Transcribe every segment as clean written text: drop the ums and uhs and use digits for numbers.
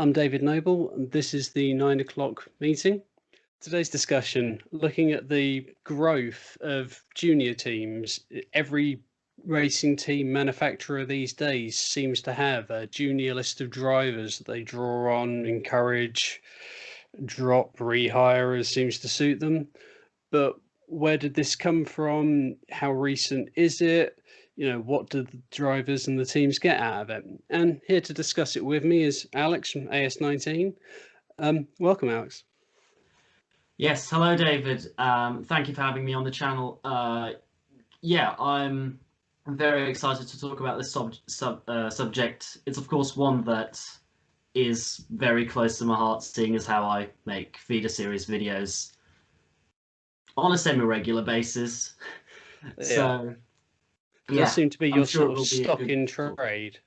I'm David Noble, and this is the 9 o'clock meeting. Today's discussion, looking at the growth of junior teams. Every racing team manufacturer these days seems to have a junior list of drivers that they draw on, encourage, drop, rehire as seems to suit them. But where did this come from? How recent is it? What do the drivers and the teams get out of it? And here to discuss it with me is Alex from AS19. Welcome, Alex. Yes, hello, David. Thank you for having me on the channel. Yeah, I'm very excited to talk about this subject. It's, of course, one that is very close to my heart, seeing as how I make feeder series videos on a semi-regular basis. Yeah. So, It does seem to be your sort of stock in talk. trade.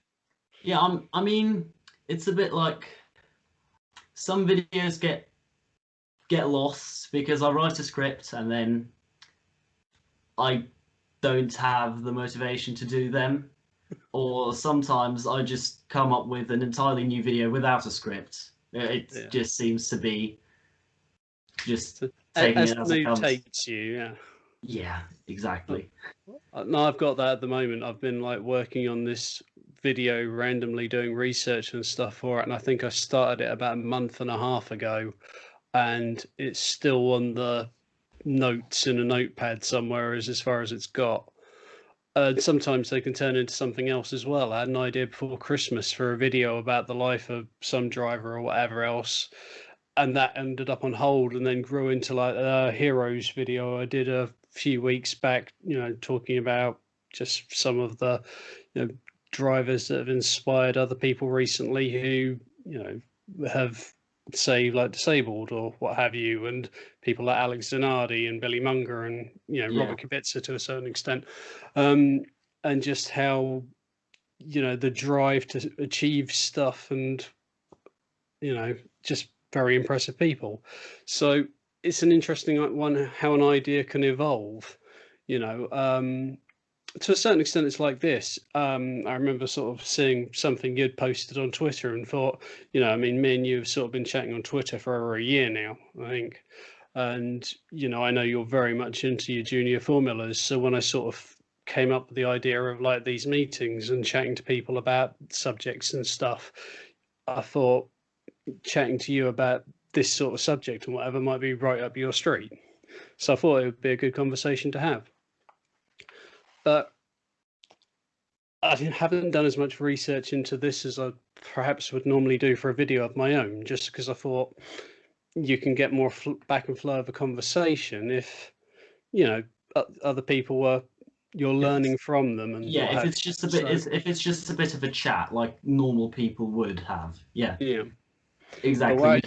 Yeah, I mean, it's a bit like some videos get lost because I write a script and then I don't have the motivation to do them, or sometimes I just come up with an entirely new video without a script. It just seems to be just taking it as it comes. Takes you, yeah, exactly. No, I've got that at the moment. I've been like working on this video randomly, doing research and stuff for it, and I think I started it about a month and a half ago, and it's still on the notes in a notepad somewhere as far as it's got. Sometimes they can turn into something else as well. I had an idea before Christmas for a video about the life of some driver or whatever else, and that ended up on hold and then grew into like a heroes video I did a few weeks back, talking about just some of the drivers that have inspired other people recently who have, say, like disabled or what have you, and people like Alex Zanardi and Billy Munger and Robert Kubica to a certain extent, and just how the drive to achieve stuff and just very impressive people. So it's an interesting one, how an idea can evolve. To a certain extent, it's like this. I remember sort of seeing something you'd posted on Twitter and thought, I mean, me and you have sort of been chatting on Twitter for over a year now, I think. And, I know you're very much into your junior formulas. So when I sort of came up with the idea of like these meetings and chatting to people about subjects and stuff, I thought chatting to you about this sort of subject and whatever might be right up your street. So I thought it would be a good conversation to have. But I haven't done as much research into this as I perhaps would normally do for a video of my own, just because I thought you can get more back and flow of a conversation if, other people were, you're learning from them. And yeah, if it's just a bit, if it's just a bit of a chat like normal people would have. Yeah. Exactly.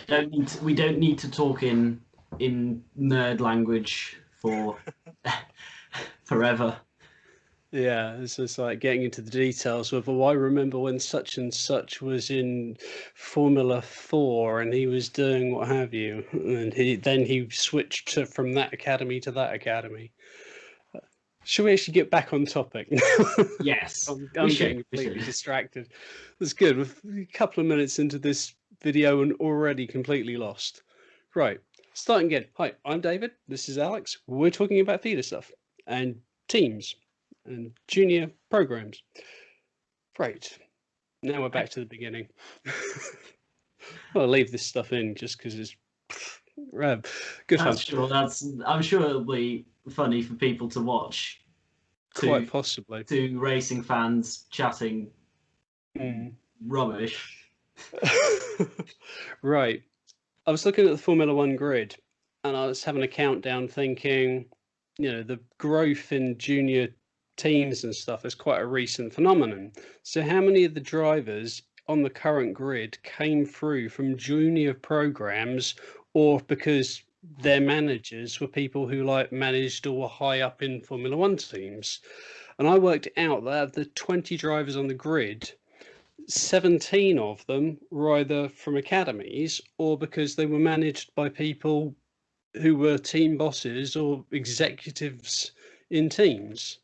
We don't need to talk in nerd language for forever. Yeah, it's just like getting into the details of, I remember when such and such was in Formula 4 and he was doing what have you, and he switched from that academy to that academy. Should we actually get back on topic? Yes. I'm getting completely distracted. That's good. We're a couple of minutes into this video and already completely lost. Right, starting again. Hi, I'm David. This is Alex. We're talking about feeder stuff and teams and junior programs. Right, now we're back to the beginning. I'll leave this stuff in just because it's good fun. I'm sure it'll be funny for people to watch. Quite possibly. To racing fans chatting rubbish. Right. I was looking at the Formula One grid and I was having a countdown thinking, the growth in junior teams and stuff is quite a recent phenomenon. So how many of the drivers on the current grid came through from junior programs, or because their managers were people who like managed or were high up in Formula One teams? And I worked out that of the 20 drivers on the grid, 17 of them were either from academies or because they were managed by people who were team bosses or executives in teams.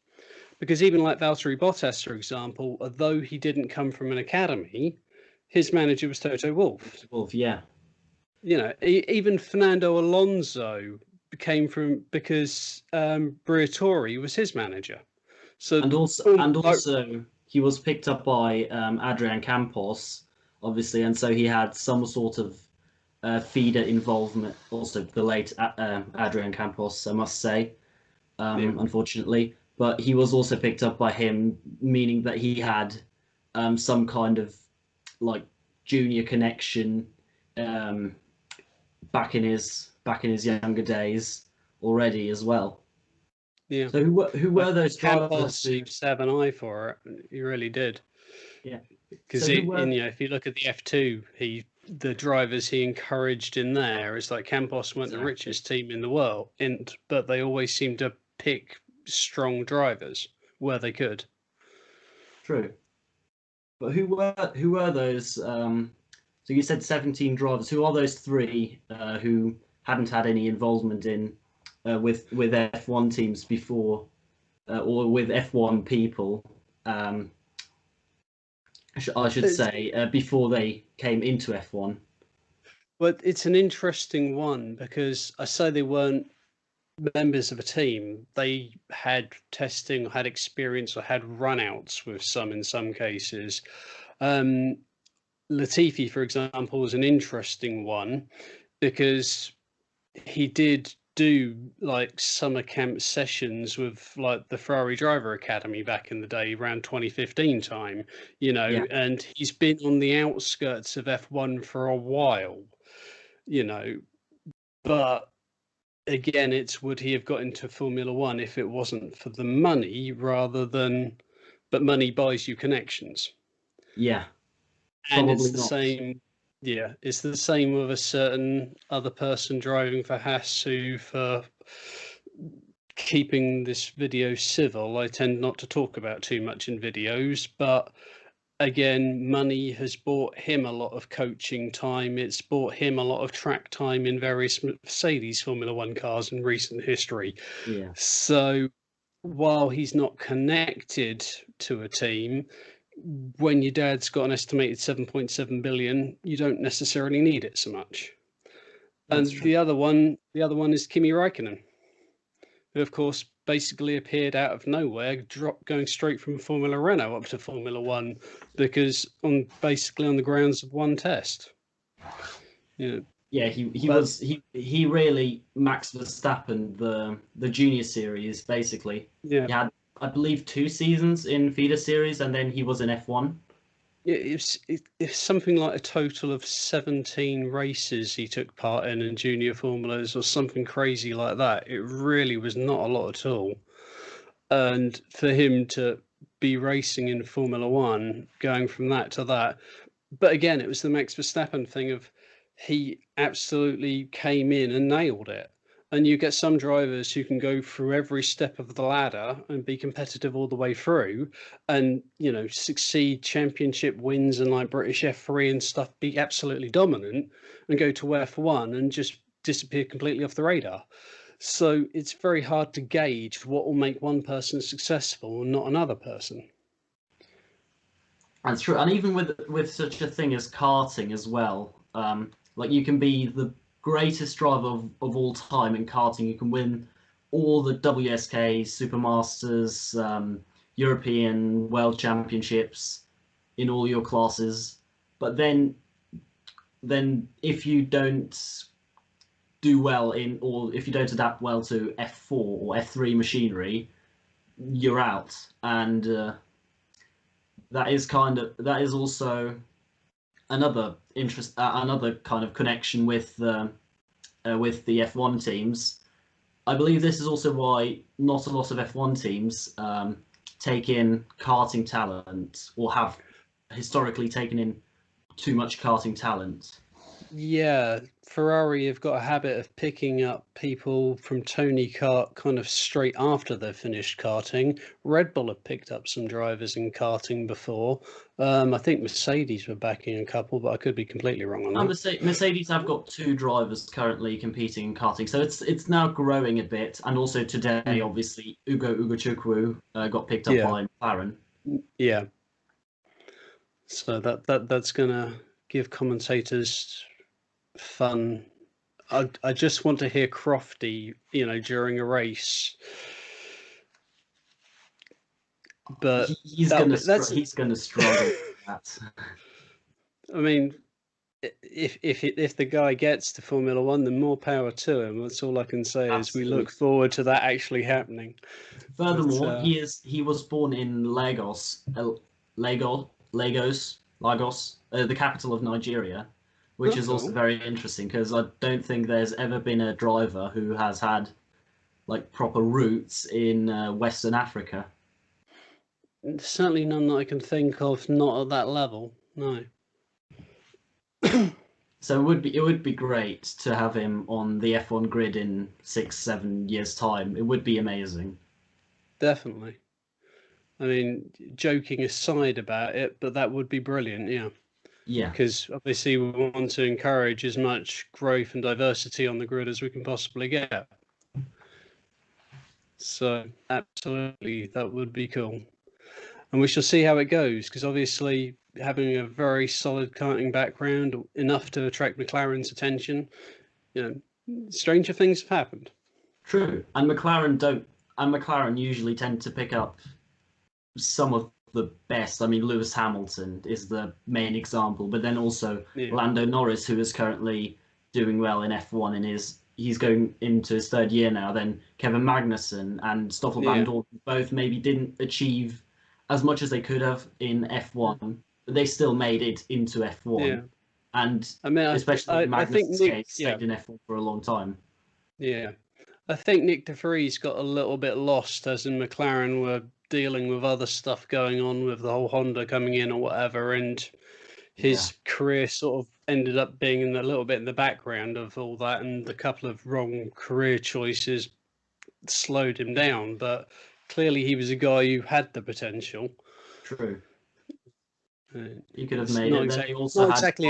Because even like Valtteri Bottas, for example, although he didn't come from an academy, his manager was Toto Wolff. Wolff, yeah. You know, even Fernando Alonso came from because Briatore was his manager. So and also he was picked up by Adrian Campos, obviously, and so he had some sort of feeder involvement. Also, the late Adrian Campos, I must say, unfortunately, but he was also picked up by him, meaning that he had some kind of like junior connection back in his younger days already as well. Yeah. So who were those drivers? Campos seemed to have an eye for it. He really did. Yeah. Because you know, if you look at the F2, the drivers he encouraged in there is like Campos weren't the richest team in the world, but they always seemed to pick strong drivers where they could. True. But who were those? So you said 17 drivers. Who are those three who hadn't had any involvement in with F1 teams before, or with F1 people? I should say before they came into F1. Well, it's an interesting one because I say they weren't members of a team. They had testing, had experience, or had runouts with some in some cases. Latifi, for example, was an interesting one because he did do like summer camp sessions with like the Ferrari Driver Academy back in the day around 2015 time, you know, and he's been on the outskirts of F1 for a while, you know, but again, it's would he have got into Formula One if it wasn't for the money rather than, but money buys you connections. Yeah. And it's the same. Yeah, it's the same with a certain other person driving for Haas who, for keeping this video civil, I tend not to talk about too much in videos, but again, money has bought him a lot of coaching time. It's bought him a lot of track time in various Mercedes Formula One cars in recent history. Yeah. So while he's not connected to a team, when your dad's got an estimated 7.7 billion, you don't necessarily need it so much. That's true. The other one is Kimi Räikkönen, who of course basically appeared out of nowhere, going straight from Formula Renault up to Formula One because basically on the grounds of one test. Yeah, he really Max Verstappen the junior series basically. Yeah. He had, I believe, 2 seasons in feeder series, and then he was in F1. It's something like a total of 17 races he took part in junior formulas or something crazy like that. It really was not a lot at all. And for him to be racing in Formula One, going from that to that. But again, it was the Max Verstappen thing of he absolutely came in and nailed it. And you get some drivers who can go through every step of the ladder and be competitive all the way through and, you know, succeed championship wins and like British F3 and stuff, be absolutely dominant and go to F1 and just disappear completely off the radar. So it's very hard to gauge what will make one person successful and not another person. That's true. And even with such a thing as karting as well, like you can be the greatest driver of all time in karting. You can win all the WSK, Supermasters, European World Championships in all your classes. But then if you don't do well or if you don't adapt well to F4 or F3 machinery, you're out. And that is also another kind of connection with the F1 teams. I believe this is also why not a lot of F1 teams take in karting talent or have historically taken in too much karting talent. Yeah, Ferrari have got a habit of picking up people from Tony Kart kind of straight after they've finished karting. Red Bull have picked up some drivers in karting before. I think Mercedes were backing a couple, but I could be completely wrong on that. Mercedes have got 2 drivers currently competing in karting, so it's now growing a bit. And also today, obviously, Ugo Ugochukwu got picked up by McLaren. Yeah. So that's gonna give commentators fun. I just want to hear Crofty, during a race. But he's gonna struggle with that. I mean, if the guy gets to Formula One, then more power to him. That's all I can say. Absolutely. Is we look forward to that actually happening. Furthermore, he was born in Lagos, the capital of Nigeria, which is also very interesting because I don't think there's ever been a driver who has had like proper roots in Western Africa. Certainly none that I can think of, not at that level. No. So it would be great to have him on the F1 grid in 6-7 years' time. It would be amazing. Definitely. I mean, joking aside about it, but that would be brilliant, yeah. Yeah. Because obviously we want to encourage as much growth and diversity on the grid as we can possibly get. So absolutely, that would be cool. And we shall see how it goes, because obviously having a very solid karting background, enough to attract McLaren's attention, stranger things have happened. True. And McLaren usually tend to pick up some of the best. I mean, Lewis Hamilton is the main example, but then also Lando Norris, who is currently doing well in F1 and he's going into his third year now. Then Kevin Magnussen and Stoffel Van Dorn both maybe didn't achieve as much as they could have in F1, but they still made it into F1. Yeah. And I mean, especially Magnussen stayed in F1 for a long time. Yeah. I think Nick de Vries got a little bit lost, as in McLaren were dealing with other stuff going on with the whole Honda coming in or whatever, and his career sort of ended up being a little bit in the background of all that, and a couple of wrong career choices slowed him down. But clearly he was a guy who had the potential. True. You could have made it. Exactly, not exactly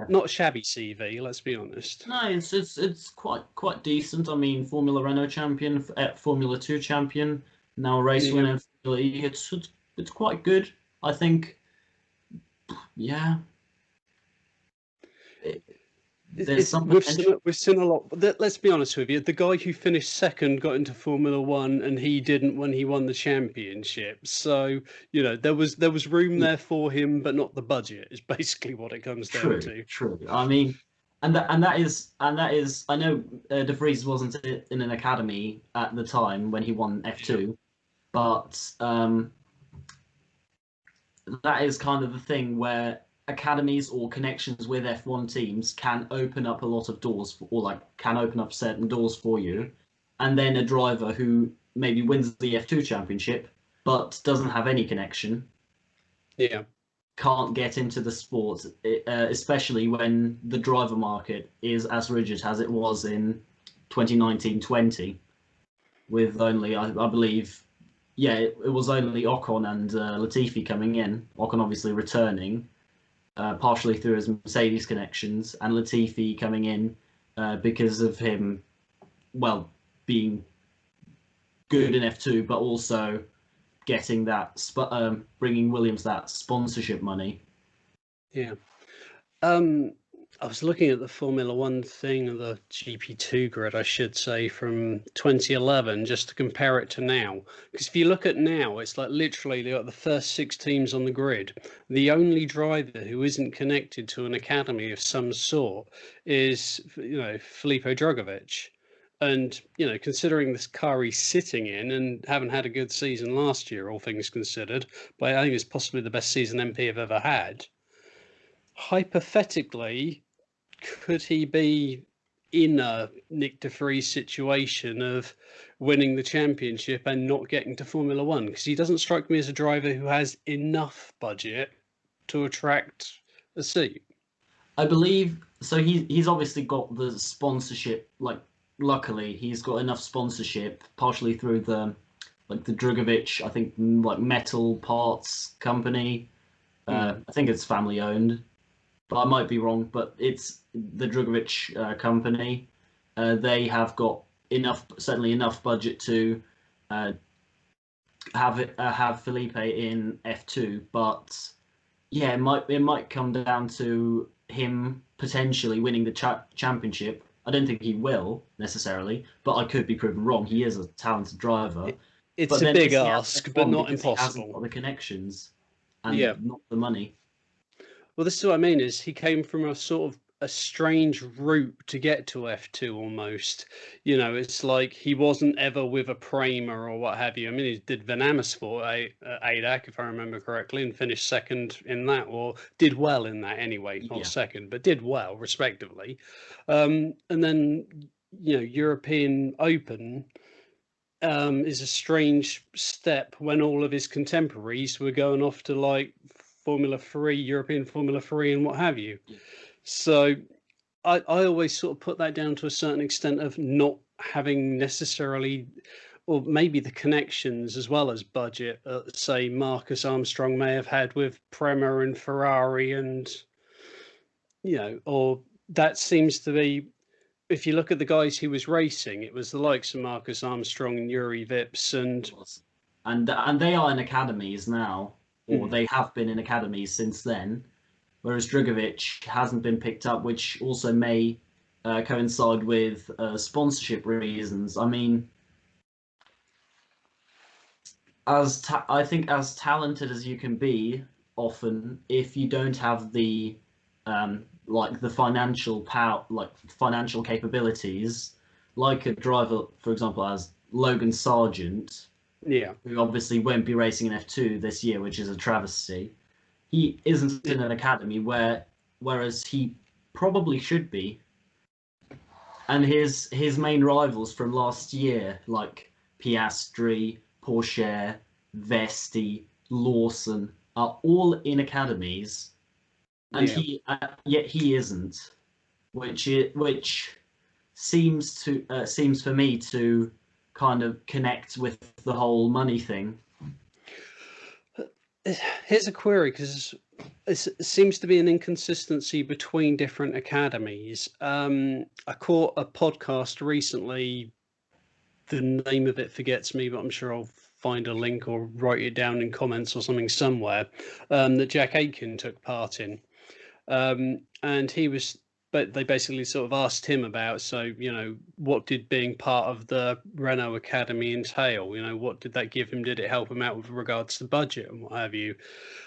not a shabby CV. Let's be honest. No, it's quite decent. I mean, Formula Renault champion, Formula 2 champion, now a race winner in Formula E. It's quite good, I think. Yeah. We've seen a lot. Let's be honest with you. The guy who finished second got into Formula One, and he didn't when he won the championship. So there was room there for him, but not the budget. Is basically what it comes down to. True. I mean, and that is. I know De Vries wasn't in an academy at the time when he won F2, but that is kind of the thing where academies or connections with F1 teams can open up a lot of doors can open up certain doors for you. And then a driver who maybe wins the F2 championship but doesn't have any connection can't get into the sport, especially when the driver market is as rigid as it was in 2019-20, with only I believe it was only Ocon and Latifi coming in. Ocon obviously returning partially through his Mercedes connections, and Latifi coming in because of him, being good in F2, but also getting that bringing Williams that sponsorship money. Yeah. I was looking at the Formula One thing, the GP2 grid, I should say, from 2011, just to compare it to now. Because if you look at now, it's like literally the first 6 teams on the grid. The only driver who isn't connected to an academy of some sort is, Filippo Drugovich. And, considering this car he's sitting in and haven't had a good season last year, all things considered, but I think it's possibly the best season MP have ever had. Hypothetically, could he be in a Nick de Vries situation of winning the championship and not getting to Formula One? Because he doesn't strike me as a driver who has enough budget to attract a seat. I believe so. He's obviously got the sponsorship. Luckily, he's got enough sponsorship, partially through the Drugovich, I think, metal parts company. I think it's family owned, but I might be wrong. But it's the Drugovich company. They have got certainly enough budget to have Felipe in F2. But it might come down to him potentially winning the championship. I don't think he will necessarily, but I could be proven wrong. He is a talented driver. It's But a then big is he at ask, but F1 not because he hasn't got impossible. the connections Yeah. and not the money? Well, this is what I mean is he came from a sort of a strange route to get to F2 almost. You know, it's like he wasn't ever with a Prema or what have you. I mean, he did Van Amersfoort ADAC, if I remember correctly, and finished second in that, or did well in that anyway, not Yeah. second, but did well, respectively. And then, you know, European Open is a strange step when all of his contemporaries were going off to like Formula 3, European Formula 3, and what have you. Yeah. So I always sort of put that down to a certain extent of not having necessarily, or maybe the connections as well as budget, say Marcus Armstrong may have had with Prema and Ferrari, and, you know, or that seems to be, if you look at the guys he was racing, it was the likes of Marcus Armstrong and Yuri Vips and And they are in academies now, or mm, they have been in academies since then. Whereas Drugovic hasn't been picked up, which also may coincide with sponsorship reasons. I mean, I think as talented as you can be, often if you don't have the like the financial power, like financial capabilities, like a driver, for example, as Logan Sargent, yeah, who obviously won't be racing in F2 this year, which is a travesty. He isn't in an academy whereas he probably should be. And his main rivals from last year, like Piastri, Porsche, Vesti, Lawson, are all in academies, and yeah. yet he isn't, which seems for me to kind of connect with the whole money thing. Here's a query because it seems to be an inconsistency between different academies. I caught a podcast recently. The name of it forgets me, but I'm sure I'll find a link or write it down in comments or something somewhere. That Jack Aitken took part in, and he was. But they basically sort of asked him about, so, you know, what did being part of the Renault Academy entail? You know, what did that give him? Did it help him out with regards to budget and what have you?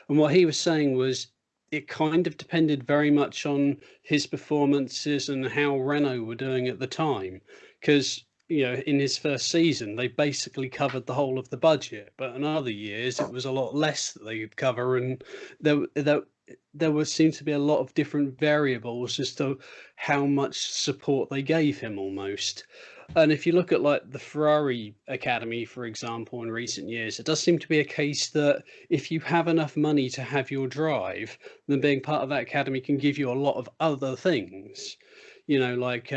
And what he was saying was it kind of depended very much on his performances and how Renault were doing at the time. Because, you know, in his first season, they basically covered the whole of the budget. But in other years, it was a lot less that they could cover. And there was seemed to be a lot of different variables as to how much support they gave him almost. And if you look at like the Ferrari Academy, for example, in recent years, it does seem to be a case that if you have enough money to have your drive, then being part of that academy can give you a lot of other things. You know, like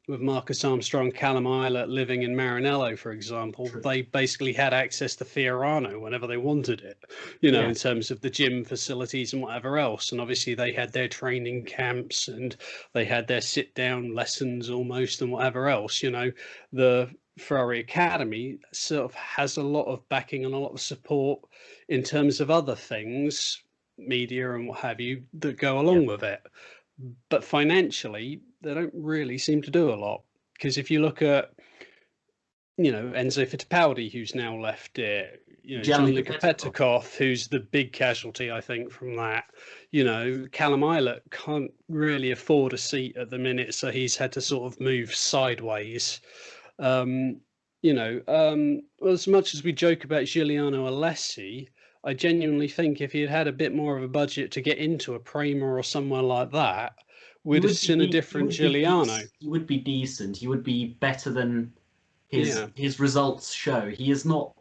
with Marcus Armstrong, Callum Ilott living in Maranello, for example, True. they basically had access to Fiorano whenever they wanted it, you know, Yeah. in terms of the gym facilities and whatever else. And obviously they had their training camps and they had their sit down lessons almost and whatever else. You know, the Ferrari Academy sort of has a lot of backing and a lot of support in terms of other things, media and what have you, that go Yeah. along with it. But financially, they don't really seem to do a lot. Because if you look at, you know, Enzo Fittipaldi, who's now left it, you know, Gianluca Gianluca Petikov. Petikov, who's the big casualty, I think, from that. You know, Callum Ilott can't really afford a seat at the minute, so he's had to sort of move sideways. Um, well, as much as we joke about Giuliano Alessi, I genuinely think if he had had a bit more of a budget to get into a Prema or somewhere like that, He we'd have would seen a be he different would be Giuliano. he would be decent. He would be better than Yeah. his results show. He is not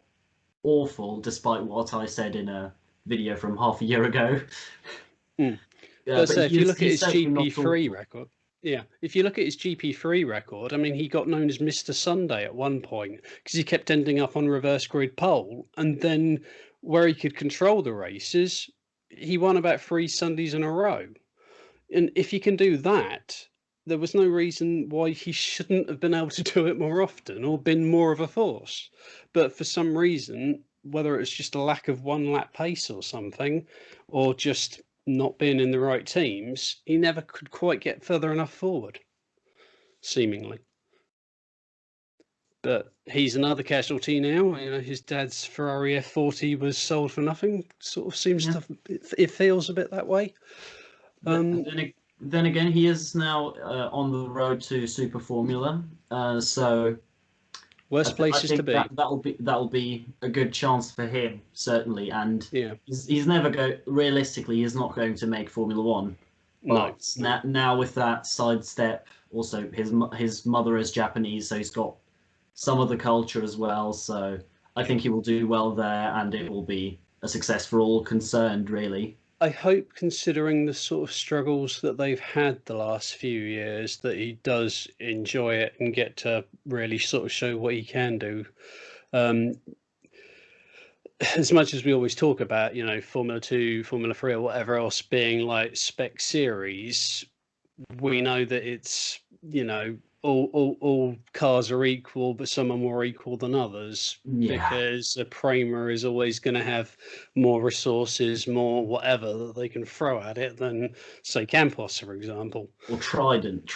awful, despite what I said in a video from half a year ago. Mm. Yeah, But but so if you look at he's his certainly not GP3 awful. record, yeah, if you look at his GP3 record, I mean, he got known as Mr. Sunday at one point because he kept ending up on reverse grid pole. And then where he could control the races, he won about 3 Sundays in a row. And if you can do that, there was no reason why he shouldn't have been able to do it more often or been more of a force. But for some reason, whether it's just a lack of one lap pace or something, or just not being in the right teams, he never could quite get further enough forward, seemingly. But he's another casualty now. You know, his dad's Ferrari F40 was sold for nothing. Sort of seems Yeah. to, it feels a bit that way. Then again, he is now on the road to Super Formula, so Worst I places to think be. that'll be a good chance for him, certainly. And Yeah. he's never realistically, he's not going to make Formula One. No. But now with that sidestep, also his mother is Japanese, so he's got some of the culture as well. So I think he will do well there, and it will be a success for all concerned, really. I hope, considering the sort of struggles that they've had the last few years, that he does enjoy it and get to really sort of show what he can do. As much as we always talk about, you know, Formula 2, Formula 3, or whatever else being like spec series, we know that it's, you know, all cars are equal, but some are more equal than others, Yeah. because a Prema is always going to have more resources, more whatever that they can throw at it than, say, Campos, for example. Or Trident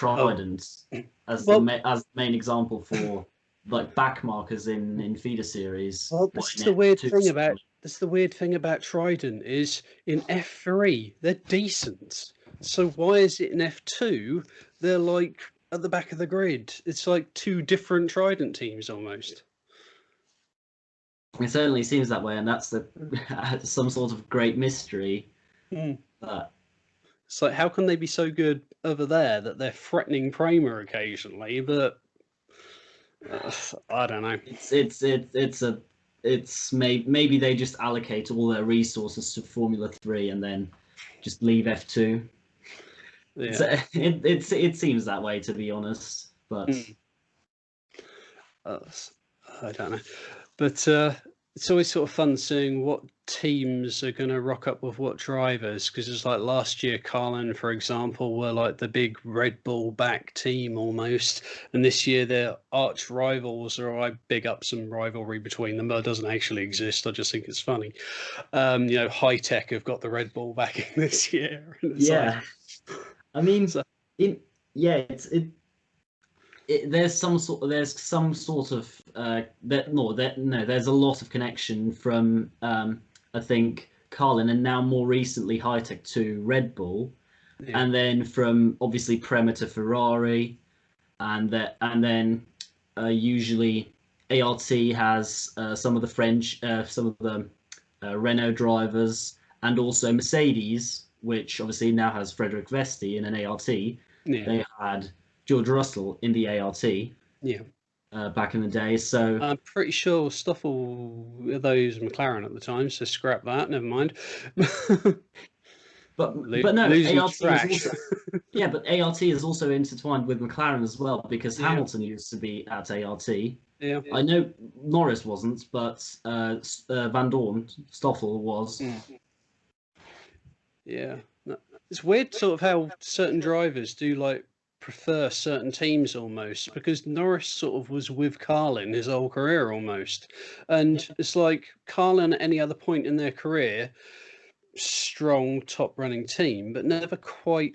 as Well, the main example for like back markers in feeder series. well, that's the weird thing about Trident is in F3 they're decent. So why is it in F2 they're like at the back of the grid? It's like two different Trident teams almost. It certainly seems that way, and that's some sort of great mystery. But It's like, how can they be so good over there that they're threatening Prema occasionally, but I don't know. Maybe they just allocate all their resources to Formula 3 and then just leave F2. Yeah. It seems that way, to be honest, but I don't know. But it's always sort of fun seeing what teams are going to rock up with what drivers, because it's like last year, Carlin, for example, were like the big Red Bull back team almost, and this year they're arch rivals. Or I big up some rivalry between them, but it doesn't actually exist. I just think it's funny. You know, High Tech have got the Red Bull backing this year. Yeah, like, I mean, so, there's some sort of there's a lot of connection from I think Carlin, and now more recently High Tech to Red Bull, and then from obviously Prema to Ferrari, and then usually ART has some of the French, some of the Renault drivers, and also Mercedes, which obviously now has Frederick Vesti in an ART. They had George Russell in the ART. Back in the day, so I'm pretty sure Stoffel were those McLaren at the time, so scrap that. Never mind. but no, ART is also, but ART is also intertwined with McLaren as well, because Hamilton used to be at ART. Yeah, I know Norris wasn't, but Van Dorn, Stoffel was. Yeah, it's weird, sort of how certain drivers do like prefer certain teams almost, because Norris sort of was with Carlin his whole career almost, and it's like Carlin at any other point in their career, strong top running team, but never quite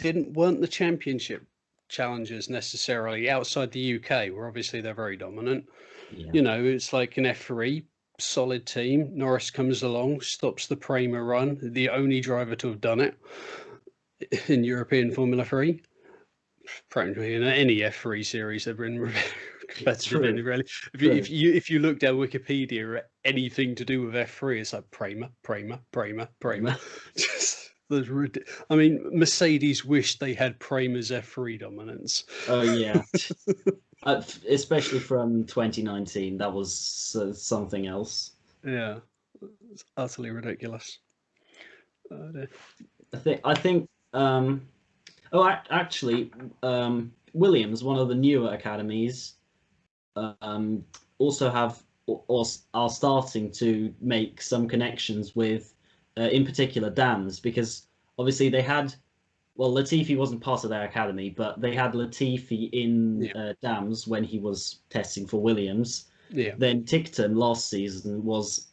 weren't the championship challengers necessarily outside the UK, where obviously they're very dominant. You know, it's like an F3 solid team. Norris comes along, stops the Prema run, the only driver to have done it in European Formula 3. Practically in any F3 series ever in competitive in, really. If you look down Wikipedia at anything to do with F3, it's like Prema. I mean, Mercedes wished they had Prema's F3 dominance. Oh yeah. Especially from 2019, that was something else. Yeah, it's utterly ridiculous. I think actually, Williams, one of the newer academies, also have or are starting to make some connections with, in particular, Dams, because obviously they had, well, Latifi wasn't part of their academy, but they had Latifi in Dams when he was testing for Williams. Yeah. Then Tickton last season was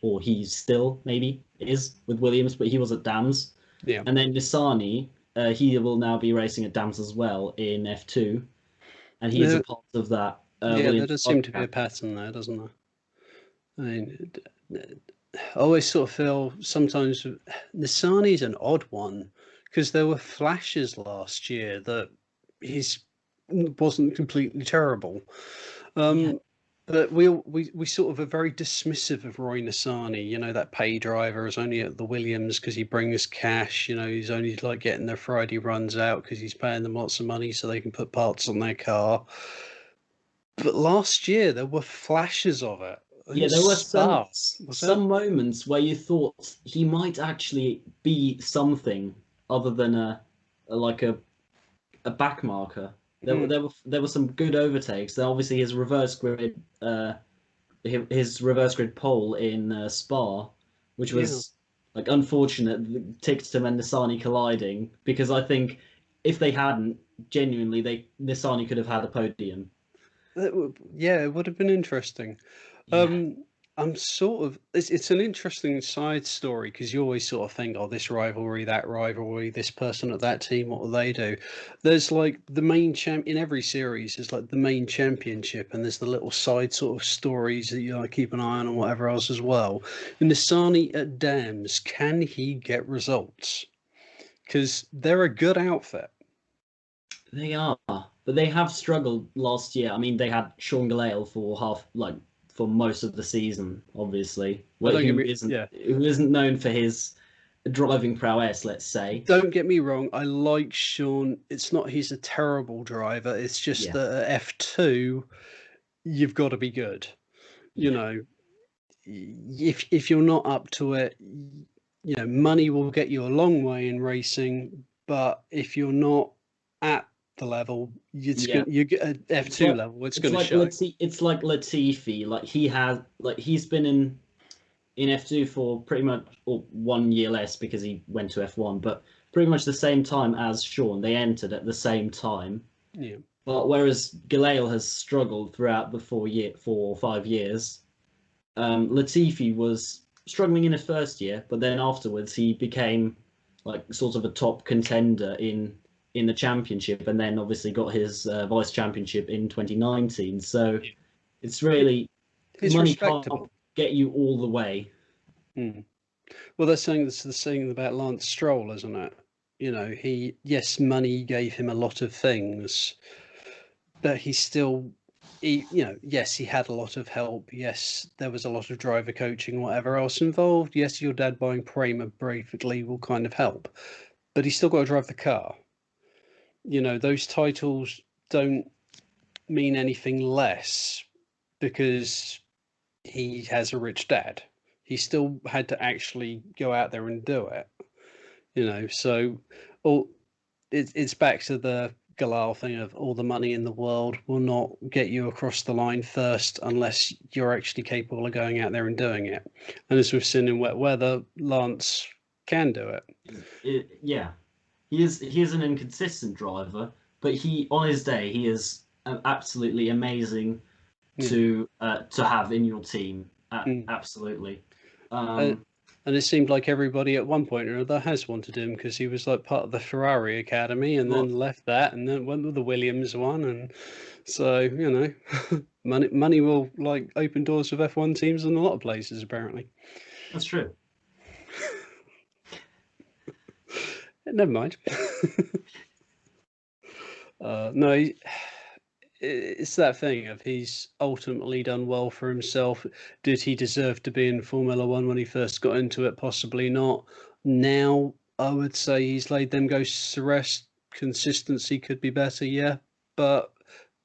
or he still maybe is with Williams, but he was at Dams. Yeah. And then Nissany, he will now be racing at Dams as well in F2, and he is a part of that. Yeah, there Williams does seem to be a pattern there, doesn't there? I mean, I always sort of feel sometimes Nissany's an odd one because there were flashes last year that he's wasn't completely terrible. But we sort of are very dismissive of Roy Nissany. You know, that pay driver is only at the Williams because he brings cash. You know, he's only like getting their Friday runs out because he's paying them lots of money so they can put parts on their car. But last year there were flashes of it. Yeah, there were some it? moments where you thought he might actually be something other than like a back marker. There were some good overtakes. Then obviously his reverse grid pole in Spa, which was like unfortunate, ticked him and Nissany colliding, because I think if they hadn't, genuinely, Nissany could have had a podium. Yeah, it would have been interesting. Yeah. I'm sort of it's an interesting side story because you always sort of think, oh, this rivalry, that rivalry, this person at that team, what will they do? There's like the main champ in every series is like the main championship, and there's the little side sort of stories that you like keep an eye on and whatever else as well. And Nissany at Dams, can he get results? Because they're a good outfit. They are, but they have struggled last year. I mean, they had Sean Gelael for most of the season, obviously, who isn't known for his driving prowess, let's say. Don't get me wrong, I like Sean. It's not he's a terrible driver. It's just that at F2, you've got to be good. You know, if you're not up to it, you know, money will get you a long way in racing, but if you're not at the level, you get an F2 level. It's going to show. It's like Latifi. He's been in F2 for pretty much 1 year less because he went to F1, but pretty much the same time as Sean. They entered at the same time. Yeah. But whereas Gelael has struggled throughout the 4 or 5 years, Latifi was struggling in his first year, but then afterwards he became like sort of a top contender in the championship, and then obviously got his vice championship in 2019. So it's really money can't get you all the way. Well, they're saying this is the thing about Lance Stroll, isn't it? You know, money gave him a lot of things, but he still, yes, he had a lot of help. Yes, there was a lot of driver coaching, whatever else involved. Yes, your dad buying Prema briefly will kind of help, but he's still got to drive the car. You know, those titles don't mean anything less because he has a rich dad. He still had to actually go out there and do it. You know, so it's back to the Gelael thing of all the money in the world will not get you across the line first unless you're actually capable of going out there and doing it. And as we've seen in wet weather, Lance can do it. Yeah. He is an inconsistent driver, but on his day he is absolutely amazing to have in your team. Absolutely. And it seemed like everybody at one point or another has wanted him because he was like part of the Ferrari Academy and then left that and then went with the Williams one. And so, you know, money will like open doors with F1 teams in a lot of places, apparently. That's true. Never mind. No, it's that thing of he's ultimately done well for himself. Did he deserve to be in Formula One when he first got into it? Possibly not. Now, I would say he's laid them ghosts to rest. Consistency could be better, yeah, but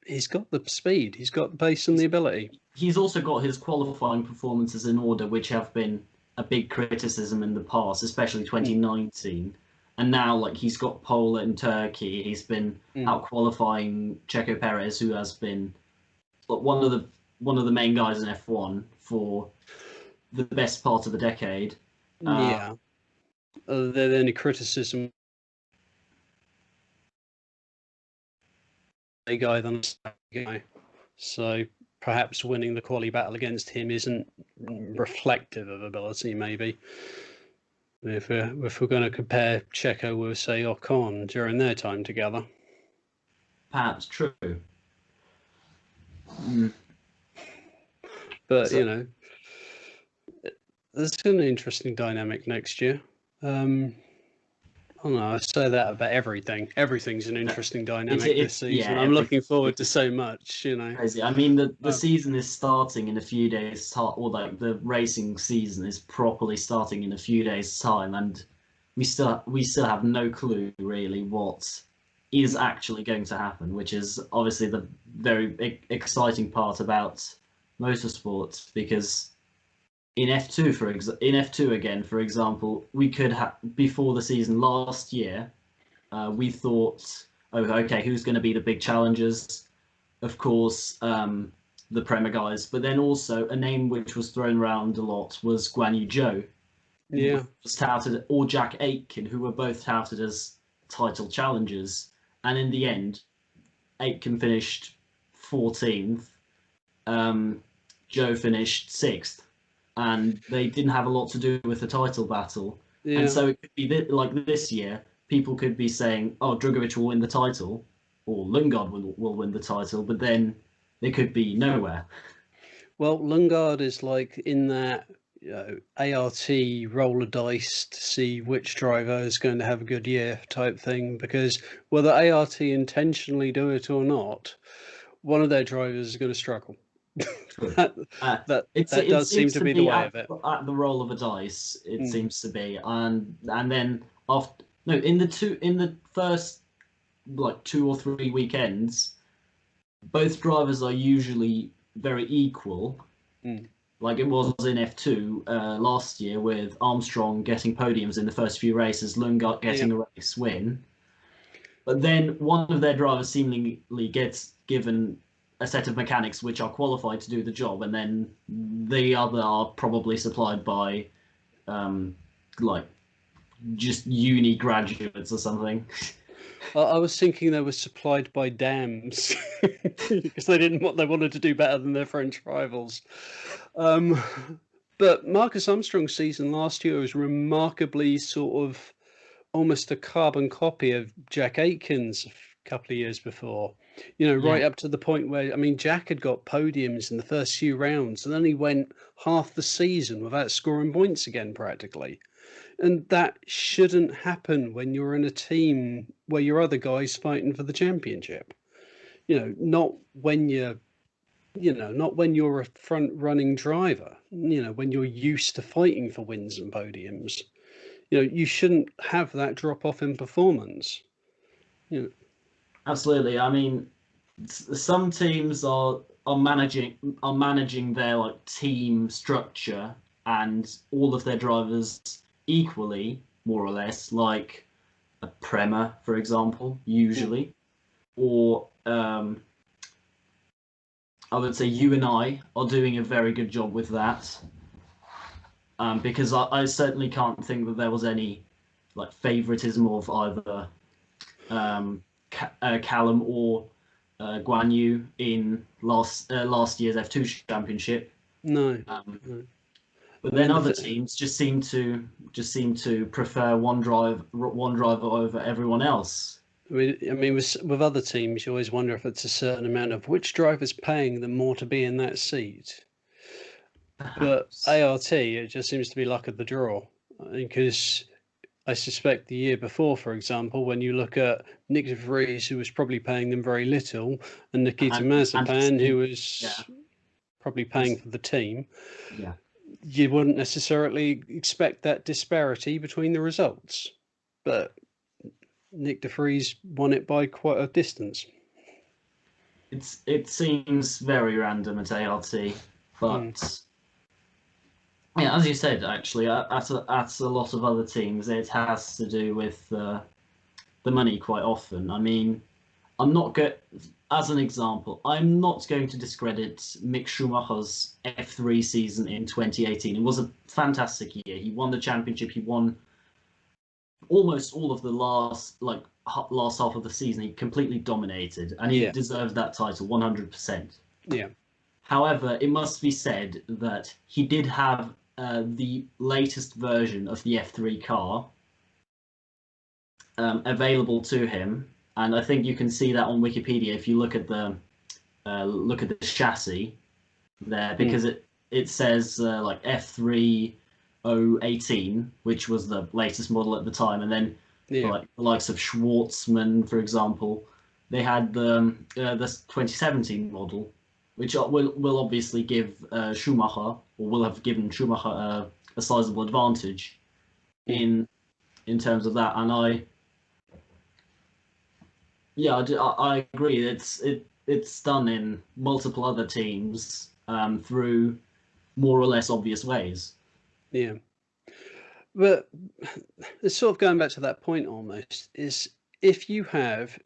he's got the speed, he's got the pace and the ability. He's also got his qualifying performances in order, which have been a big criticism in the past, especially 2019. And now, like, he's got pole in Turkey. He's been out qualifying Checo Perez, who has been one of the main guys in F1 for the best part of the decade. Yeah. Are there any criticism? A guy than a guy. So perhaps winning the quali battle against him isn't reflective of ability. Maybe if we're going to compare Checo with, say, Ocon during their time together, perhaps true. Mm. but So- you know, there's an interesting dynamic next year. I don't know. I say that about everything. Everything's an interesting dynamic this season. I'm looking forward to so much. You know, crazy. I mean, the season is starting in a few days' time, or like the racing season is properly starting in a few days' time, and we still have no clue really what is actually going to happen, which is obviously the very exciting part about motorsports, because in F2 in F2 again, for example, we could have before the season last year, we thought, oh, okay, who's going to be the big challengers? Of course, the Premier guys, but then also a name which was thrown around a lot was Guan Yu Zhou, yeah, was touted, or Jack Aitken, who were both touted as title challengers, and in the end, Aitken finished 14th, Zhou finished 6th, and they didn't have a lot to do with the title battle. yeah. And so it could be like this year, people could be saying, "Oh, Drugovich will win the title," or Lundgaard will win the title, but then they could be nowhere. Well, Lundgaard is like in that ART roll of dice to see which driver is going to have a good year type thing, because whether ART intentionally do it or not, one of their drivers is going to struggle. that It does seem seems to be the way of it. At the roll of a dice, it Mm. seems to be, and then after no in the first like 2 or 3 weekends, both drivers are usually very equal. Mm. Like it was in F2 last year, with Armstrong getting podiums in the first few races, Lundgaard getting a race win. But then one of their drivers seemingly gets given a set of mechanics which are qualified to do the job, and then the other are probably supplied by like just uni graduates or something. I was thinking they were supplied by dams because they wanted to do better than their French rivals. But Marcus Armstrong's season last year was remarkably sort of almost a carbon copy of Jack Aitken's a couple of years before. You know, right up to the point where, I mean, Jack had got podiums in the first few rounds, and then he went half the season without scoring points again, practically. And that shouldn't happen when you're in a team where your other guy's fighting for the championship. You know, not when you're a front running driver, you know, when you're used to fighting for wins and podiums. You know, you shouldn't have that drop off in performance. You know. Absolutely. I mean, some teams are managing their like team structure and all of their drivers equally, more or less, like a Prema, for example, usually, or I would say you and I are doing a very good job with that, because I certainly can't think that there was any like favoritism of either Callum or Guan Yu in last year's F2 championship. No. No. But then other teams just seem to prefer one driver over everyone else. I mean, with other teams, you always wonder if it's a certain amount of which driver's paying them more to be in that seat. Perhaps. But ART, it just seems to be luck of the draw, because I suspect the year before, for example, when you look at Nick de Vries, who was probably paying them very little, and Nikita Mazepin, who was probably paying for the team, you wouldn't necessarily expect that disparity between the results. But Nick de Vries won it by quite a distance. It seems very random at ART, but yeah, as you said, actually, at a lot of other teams, it has to do with the money quite often. I mean, as an example, I'm not going to discredit Mick Schumacher's F3 season in 2018. It was a fantastic year. He won the championship. He won almost all of the last half of the season. He completely dominated, and he deserved that title 100%. Yeah. However, it must be said that he did have the latest version of the F3 car available to him, and I think you can see that on Wikipedia if you look at the chassis there, because it says like F3018, which was the latest model at the time, and then like the likes of Schwartzman, for example, they had the 2017 model, which will obviously give Schumacher, or will have given Schumacher a sizable advantage in terms of that. And I agree. It's done in multiple other teams through more or less obvious ways. Yeah. But it's sort of going back to that point almost, is if you have,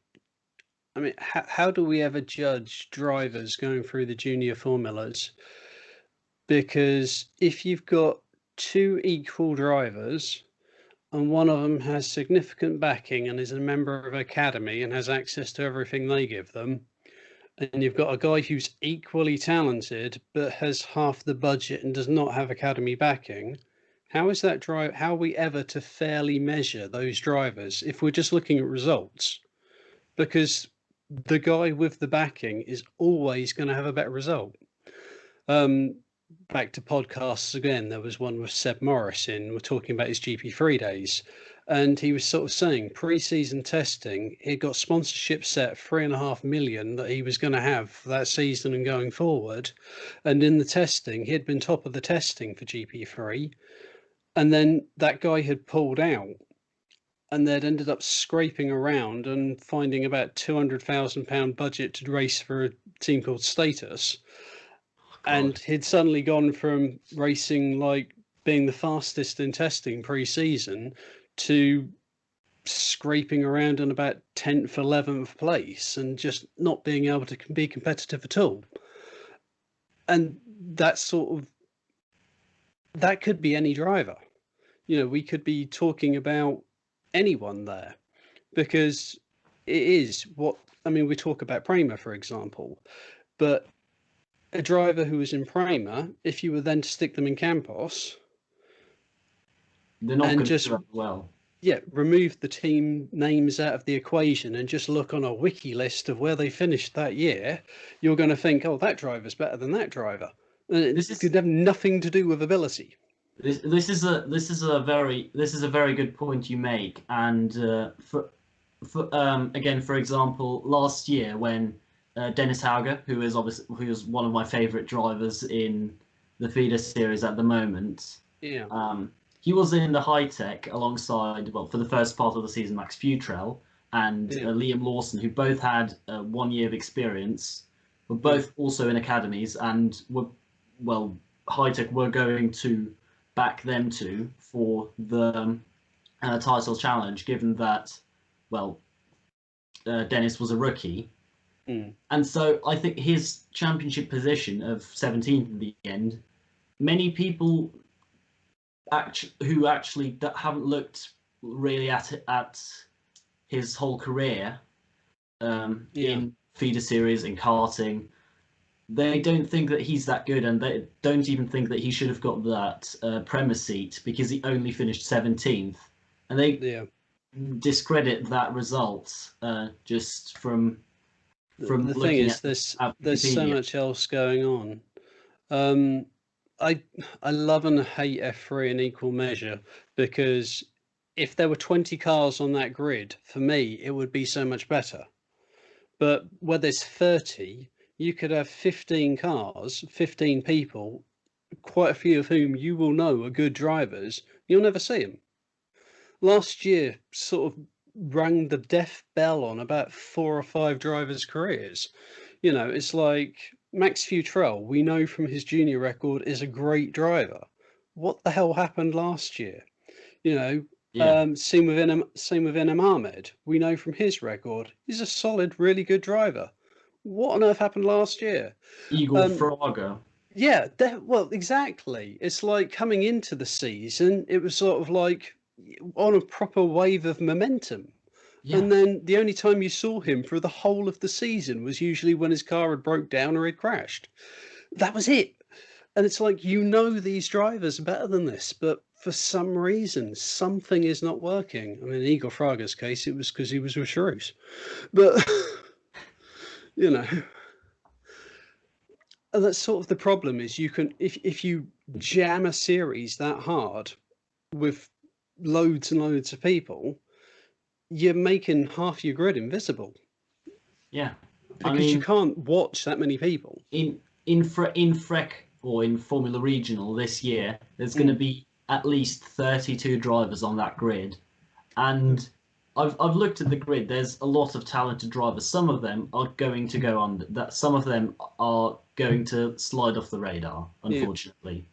I mean, how do we ever judge drivers going through the junior formulas? Because if you've got two equal drivers and one of them has significant backing and is a member of academy and has access to everything they give them, and you've got a guy who's equally talented but has half the budget and does not have academy backing, how is that how are we ever to fairly measure those drivers if we're just looking at results? Because the guy with the backing is always going to have a better result. Back to podcasts again, there was one with Seb Morrison. We're talking about his GP3 days, and he was sort of saying pre-season testing, he got sponsorship set 3.5 million that he was going to have for that season and going forward. And in the testing, he had been top of the testing for GP3, and then that guy had pulled out, and they'd ended up scraping around and finding about £200,000 budget to race for a team called Status. And he'd suddenly gone from racing like being the fastest in testing pre-season to scraping around in about 10th, 11th place and just not being able to be competitive at all. And that could be any driver. You know, we could be talking about anyone there, because it is we talk about Prema, for example, but a driver who was in Prema, if you were then to stick them in Campos, they're not going to do that well. Yeah, remove the team names out of the equation and just look on a wiki list of where they finished that year, you're going to think, oh, that driver's better than that driver. This could have nothing to do with ability. This is a very good point you make, and for example, last year when Dennis Hauger, who is one of my favourite drivers in the feeder series at the moment, he was in the high tech alongside, for the first part of the season, Max Futrell and Liam Lawson, who both had 1 year of experience, were both also in academies, and high tech were going to back them two for the title challenge, given that Dennis was a rookie. And so I think his championship position of 17th in the end, many people who actually haven't looked really at his whole career in feeder series, in karting, they don't think that he's that good, and they don't even think that he should have got that Prema seat because he only finished 17th, and they discredit that result just from the thing is, there's so much else going on. I love and hate F3 in equal measure, because if there were 20 cars on that grid, for me it would be so much better. But where there's 30, you could have 15 cars, 15 people, quite a few of whom you will know are good drivers. You'll never see them. Last year sort of rang the death bell on about 4 or 5 drivers' careers. You know, it's like Max Futrell, we know from his junior record, is a great driver. What the hell happened last year? You know, same with Inem Ahmed. We know from his record, he's a solid, really good driver. What on earth happened last year? Igor Fraga. Yeah, exactly. It's like coming into the season, it was sort of like on a proper wave of momentum. Yeah. And then the only time you saw him for the whole of the season was usually when his car had broke down or had crashed. That was it. And it's like, you know, these drivers better than this, but for some reason, something is not working. I mean, in Igor Fraga's case, it was because he was with Shrews. But, you know, and that's sort of the problem is you can, if you jam a series that hard with loads and loads of people, you're making half your grid invisible. Yeah. Because you can't watch that many people. In Freck or in Formula Regional this year, there's going to be at least 32 drivers on that grid, and I've looked at the grid. There's a lot of talented drivers. Some of them are going to go on that. Some of them are going to slide off the radar, unfortunately.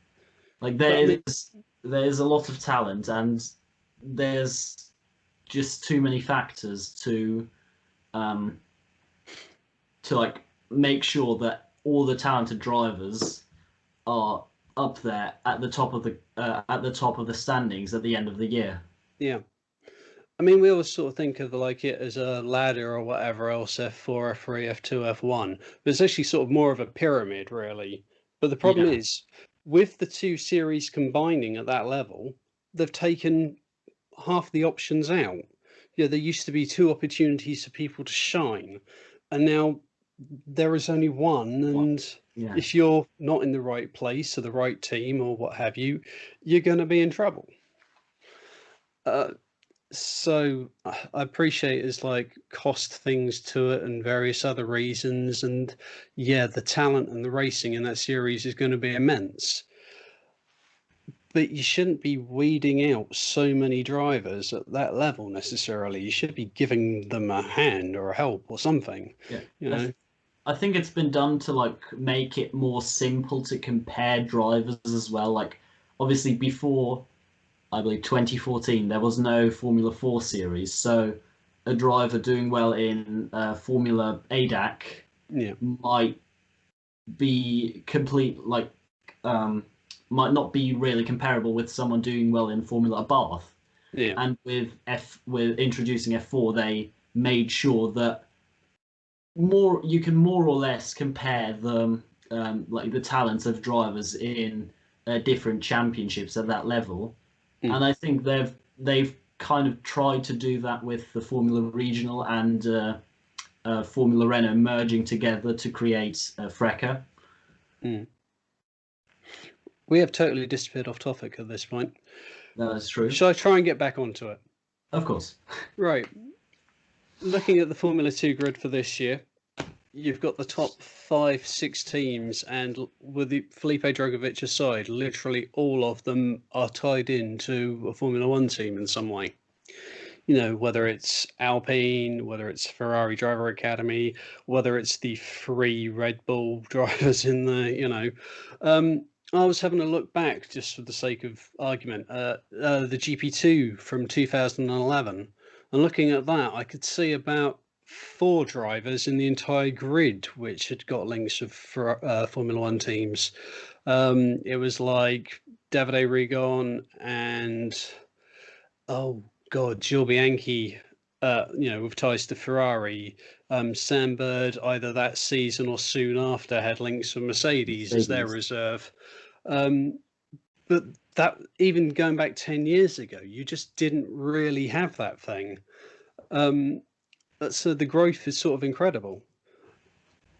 Like there's a lot of talent, and there's just too many factors to like make sure that all the talented drivers are up there at the top of the standings at the end of the year. Yeah. I mean, we always sort of think of like it as a ladder or whatever else, F4, F3, F2, F1, but it's actually sort of more of a pyramid, really. But the problem is, with the two series combining at that level, they've taken half the options out. Yeah, there used to be two opportunities for people to shine, and now there is only one. And if you're not in the right place or the right team or what have you, you're going to be in trouble. So I appreciate it's like cost things to it and various other reasons, and yeah, the talent and the racing in that series is going to be immense, but you shouldn't be weeding out so many drivers at that level necessarily. You should be giving them a hand or a help or something. You know, I think it's been done to like make it more simple to compare drivers as well. Like obviously before, I believe 2014, there was no Formula 4 series, so a driver doing well in Formula ADAC might be might not be really comparable with someone doing well in Formula Bath. Yeah. And with introducing F4, they made sure that you can more or less compare the like the talents of drivers in different championships at that level. And I think they've kind of tried to do that with the Formula Regional and Formula Renault merging together to create Freca. We have totally disappeared off topic at this point. That is true. Shall I try and get back onto it? Of course. Right. Looking at the Formula 2 grid for this year, you've got the top 5-6 teams, and with the Felipe Drugovich aside, literally all of them are tied into a Formula 1 team in some way. You know, whether it's Alpine, whether it's Ferrari Driver Academy, whether it's the 3 Red Bull drivers in the, you know. I was having a look back just for the sake of argument, the GP2 from 2011, and looking at that, I could see about 4 drivers in the entire grid which had got links with Formula 1 teams. It was like Davide Rigon and Gil Bianchi, you know, with ties to Ferrari. Sam Bird, either that season or soon after, had links with Mercedes as their reserve. But that, even going back 10 years ago, you just didn't really have that thing. So the growth is sort of incredible.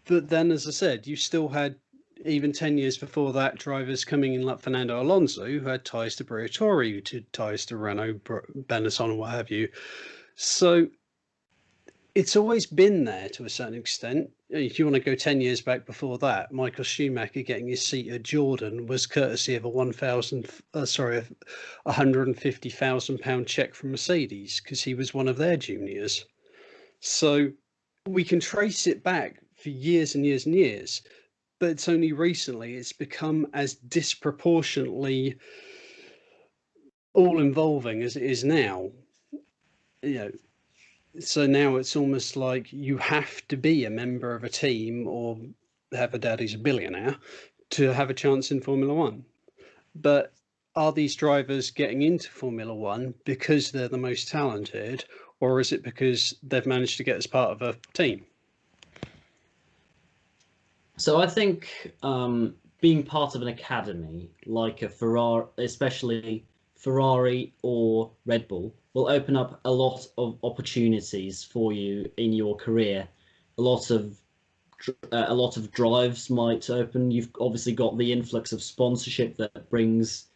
But then, as I said, you still had, even 10 years before that, drivers coming in like Fernando Alonso, who had ties to Briatore, ties to Renault, Benetton, and what have you. So it's always been there to a certain extent. If you want to go 10 years back before that, Michael Schumacher getting his seat at Jordan was courtesy of a £150,000 check from Mercedes, because he was one of their juniors. So we can trace it back for years and years and years, but it's only recently it's become as disproportionately all involving as it is now. You know, so now it's almost like you have to be a member of a team or have a dad who's a billionaire to have a chance in Formula 1. But are these drivers getting into Formula 1 because they're the most talented, or is it because they've managed to get as part of a team? So I think being part of an academy like a Ferrari, especially Ferrari or Red Bull, will open up a lot of opportunities for you in your career. A lot of drives might open. You've obviously got the influx of sponsorship that brings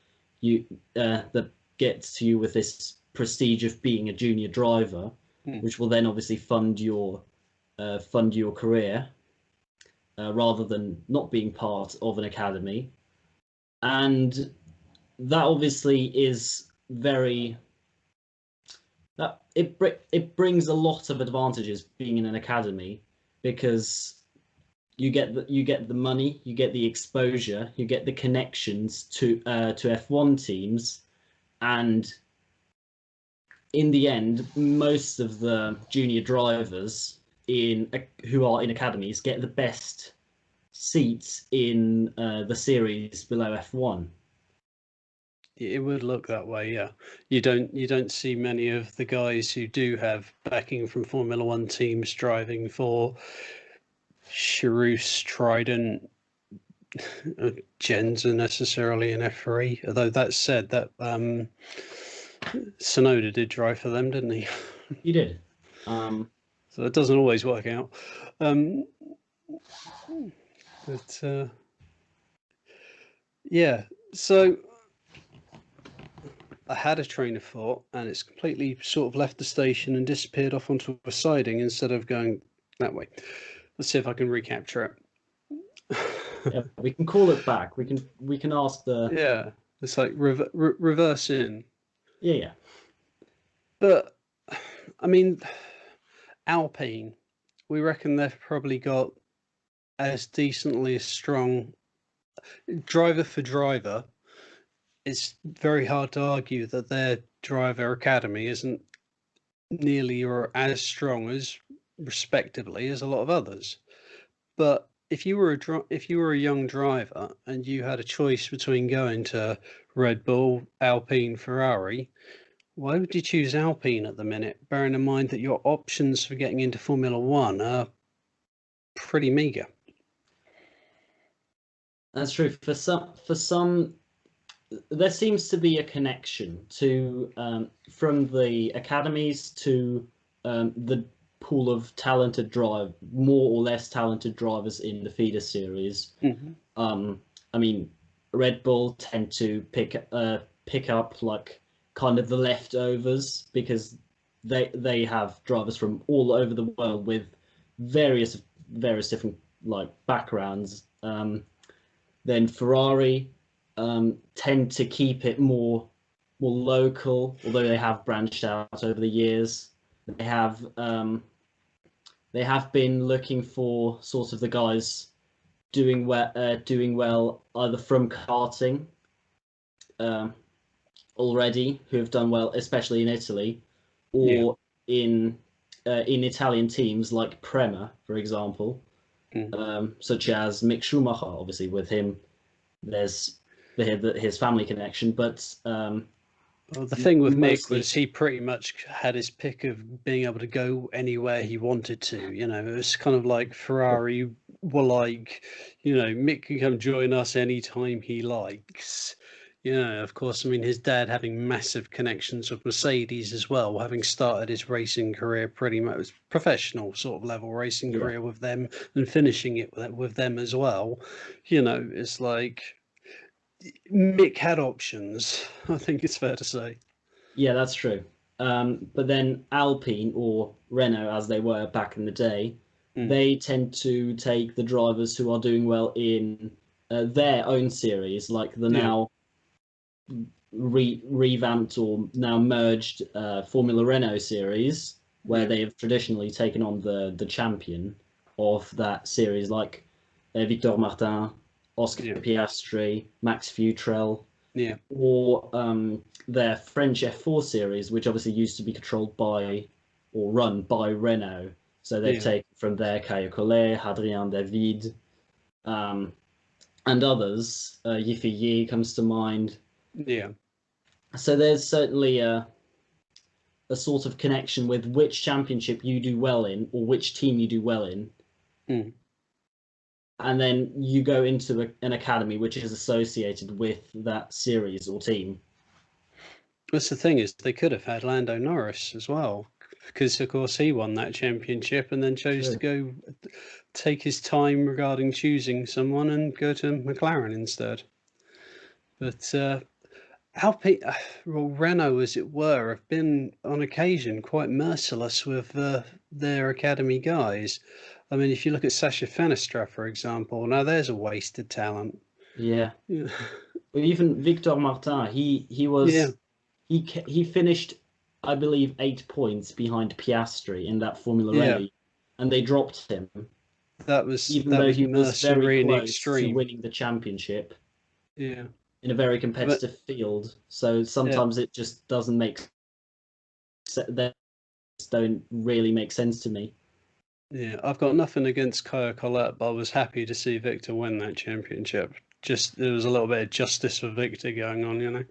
you that gets to you with this prestige of being a junior driver, Mm. which will then obviously fund your career rather than not being part of an academy. And that obviously is very that it brings a lot of advantages being in an academy because you get the money, you get the exposure, you get the connections to F1 teams, and in the end, most of the junior drivers in who are in academies get the best seats in the series below F1. It would look that way, yeah. You don't see many of the guys who do have backing from Formula One teams driving for Charus, Trident, Genza necessarily in F3. Although that said, that Sonoda did drive for them, didn't he? You did. So it doesn't always work out. But yeah, so I had a train of thought, and it's completely sort of left the station and disappeared off onto a siding instead of going that way. Let's see if I can recapture it. Yeah, we can call it back. We can ask the Yeah, it's like reverse in. yeah. But I mean, Alpine, we reckon they've probably got as decently as strong driver for driver. It's very hard to argue that their driver academy isn't nearly or as strong as, respectively, as a lot of others. But if you were a young driver and you had a choice between going to Red Bull, Alpine, Ferrari, why would you choose Alpine at the minute, bearing in mind that your options for getting into Formula One are pretty meager? That's true. For some, there seems to be a connection to from the academies to the pool of more or less talented drivers in the feeder series. I mean, Red Bull tend to pick up like kind of the leftovers because they have drivers from all over the world with various different like backgrounds. Then Ferrari tend to keep it more local, although they have branched out over the years. They have been looking for sort of the guys doing well either from karting already, who have done well, especially in Italy, or in Italian teams like Prema, for example, such as Mick Schumacher. Obviously, with him, there's his family connection, but well, the thing with Mick mostly, was he pretty much had his pick of being able to go anywhere he wanted to. You know, it was kind of like Ferrari were like, you know, Mick can come join us anytime he likes. You know, of course, I mean, his dad having massive connections with Mercedes as well, having started his racing career pretty much professional sort of level racing yeah. career with them and finishing it with them as well. You know, it's like Mick had options. I think it's fair to say. Yeah, that's true. But then Alpine or Renault, as they were back in the day, Mm. they tend to take the drivers who are doing well in their own series, like the Yeah, now revamped or now merged Formula Renault series, where yeah, they have traditionally taken on the champion of that series, like Victor Martin, Oscar yeah, Piastri, Max Futrell, yeah, or their French F4 series, which obviously used to be controlled by or run by Renault. So they've yeah, taken from there Caio Collet, Hadrien David, um, and others. Yiffy Yi comes to mind. yeah. So there's certainly a sort of connection with which championship you do well in or which team you do well in. Mm. and then you go into an academy which is associated with that series or team. That's the thing, is they could have had Lando Norris as well, because of course he won that championship and then chose to go take his time regarding choosing someone and go to McLaren instead. But Alpine, well, Renault, as it were, have been on occasion quite merciless with their academy guys. I mean, if you look at Sacha Fenestra, for example, now there's a wasted talent. Yeah. Yeah. Even Victor Martin, he was he finished, I believe, 8 points behind Piastri in that Formula Rally, and they dropped him. That was even though he was very in the close to extreme. winning the championship. Yeah. In a very competitive field, so sometimes it just doesn't make that don't really make sense to me. Yeah, I've got nothing against Kaya Colette, but I was happy to see Victor win that championship. Just there was a little bit of justice for Victor going on, you know.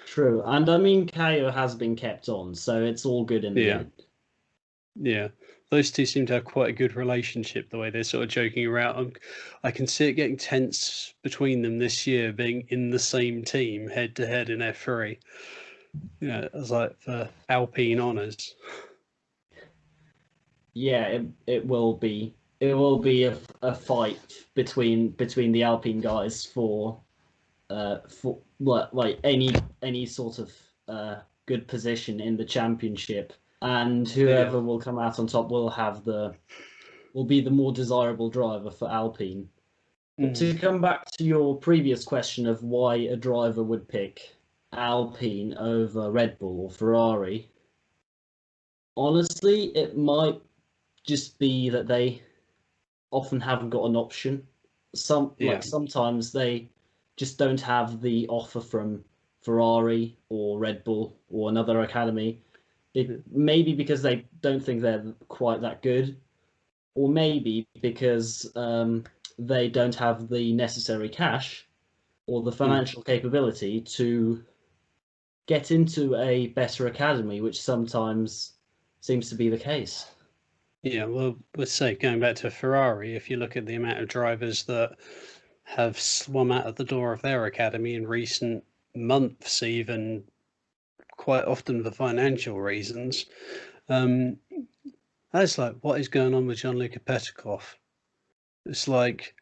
True, and I mean Kayo has been kept on, so it's all good in the end. Yeah, those two seem to have quite a good relationship. The way they're sort of joking around, I can see it getting tense between them this year, being in the same team head to head in F3. Yeah, it's like for Alpine honours. Yeah, it will be. It will be a fight between the Alpine guys for like any sort of good position in the championship, and whoever will come out on top will be the more desirable driver for Alpine. But to come back to your previous question of why a driver would pick Alpine over Red Bull or Ferrari, honestly, it might just be that they often haven't got an option. Sometimes they just don't have the offer from Ferrari or Red Bull or another academy. Maybe because they don't think they're quite that good, or maybe because they don't have the necessary cash or the financial capability to get into a better academy, which sometimes seems to be the case. Yeah, well, let's say going back to Ferrari, if you look at the amount of drivers that have swum out of the door of their academy in recent months, even quite often for financial reasons, that's like what is going on with Gianluca Petkov. It's like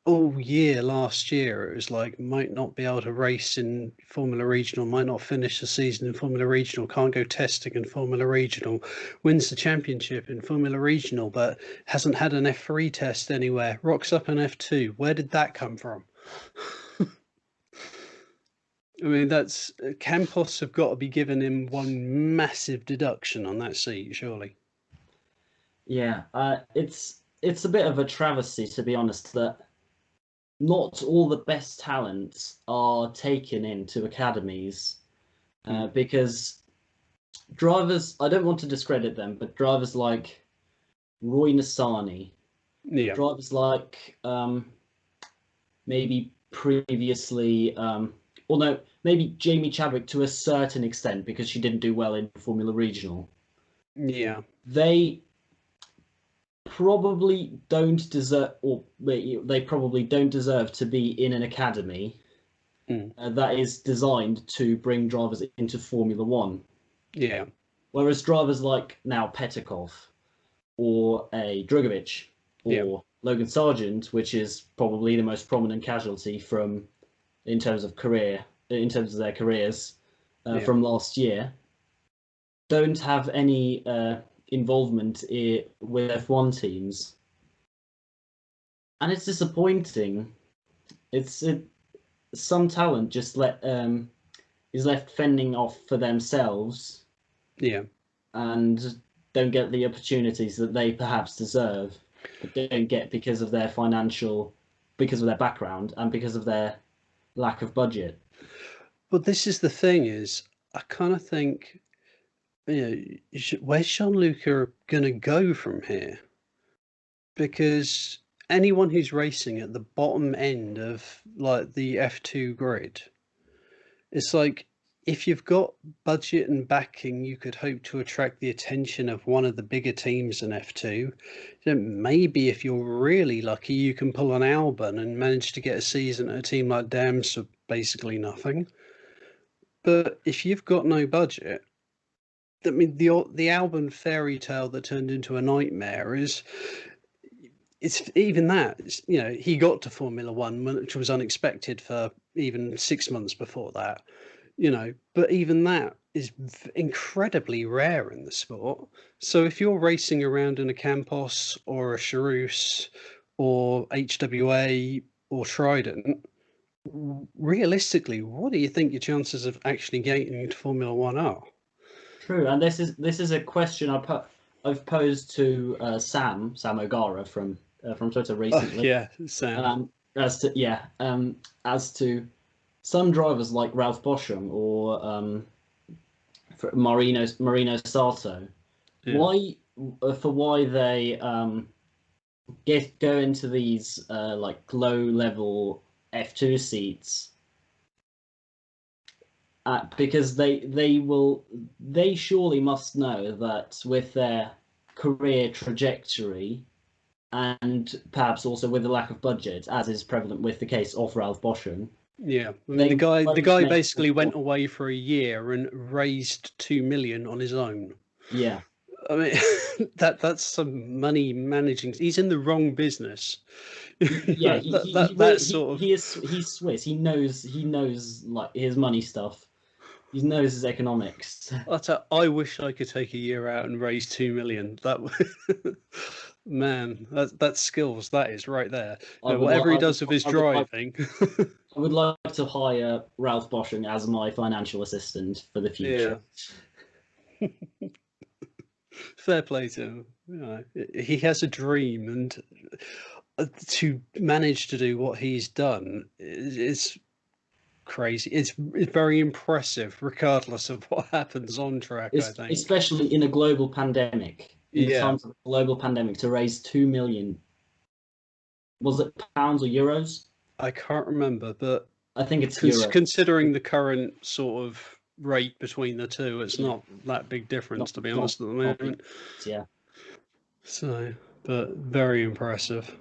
all year last year, it was like might not be able to race in Formula Regional, might not finish the season in Formula Regional, can't go testing in Formula Regional, wins the championship in Formula Regional, but hasn't had an F3 test anywhere, rocks up an F2. Where did that come from? I mean, that's Campos have got to be given him one massive deduction on that seat, surely. Yeah, it's a bit of a travesty, to be honest, that not all the best talents are taken into academies, because drivers, I don't want to discredit them, but drivers like Roy Nissany, drivers like maybe previously, or no, maybe Jamie Chadwick to a certain extent because she didn't do well in Formula Regional. Yeah. They probably don't deserve, or they probably don't deserve to be in an academy that is designed to bring drivers into Formula One. Yeah. Whereas drivers like now Petkov or a Drugovich or Logan Sargent, which is probably the most prominent casualty in terms of their careers from last year, don't have any involvement with F1 teams, and it's disappointing. Some talent just is left fending off for themselves, and don't get the opportunities that they perhaps deserve, but don't get because of their background, and because of their lack of budget. But this is the thing: is I kind of think, where's Gianluca going to go from here? Because anyone who's racing at the bottom end of like the F2 grid, it's like if you've got budget and backing, you could hope to attract the attention of one of the bigger teams in F2. Maybe if you're really lucky, you can pull an Albon and manage to get a season at a team like Dams for basically nothing. But if you've got no budget, I mean, the Albon fairy tale that turned into a nightmare is, it's even that, he got to Formula One, which was unexpected for even 6 months before that, but even that is incredibly rare in the sport. So if you're racing around in a Campos or a Charus or HWA or Trident, realistically, what do you think your chances of actually getting into Formula One are? True, and this is a question I've posed to Sam O'Gara from Twitter recently. Yeah, Sam. As to some drivers like Ralph Boschung or Marino Salto, Yeah. why they go into these like low level F2 seats. Because they surely must know that with their career trajectory and perhaps also with the lack of budget, as is prevalent with the case of Ralph Boschung. Yeah, I mean, the guy basically went away for a year and raised 2 million on his own. Yeah, I mean, that's some money managing. He's in the wrong business. Yeah, he's Swiss. He knows like his money stuff. He knows his economics. I wish I could take a year out and raise 2 million. Man, that's skills. That is right there. Whatever he does with his driving. I would like to hire Ralph Boschung as my financial assistant for the future. Yeah. Fair play to him. He has a dream, and to manage to do what he's done is crazy. It's very impressive, regardless of what happens on track. I think, especially in a global pandemic. In times of a global pandemic, to raise 2 million. Was it pounds or euros? I can't remember, but I think it's euros. Considering the current sort of rate between the two, it's not that big difference, to be honest, at the moment. Yeah. So, but very impressive.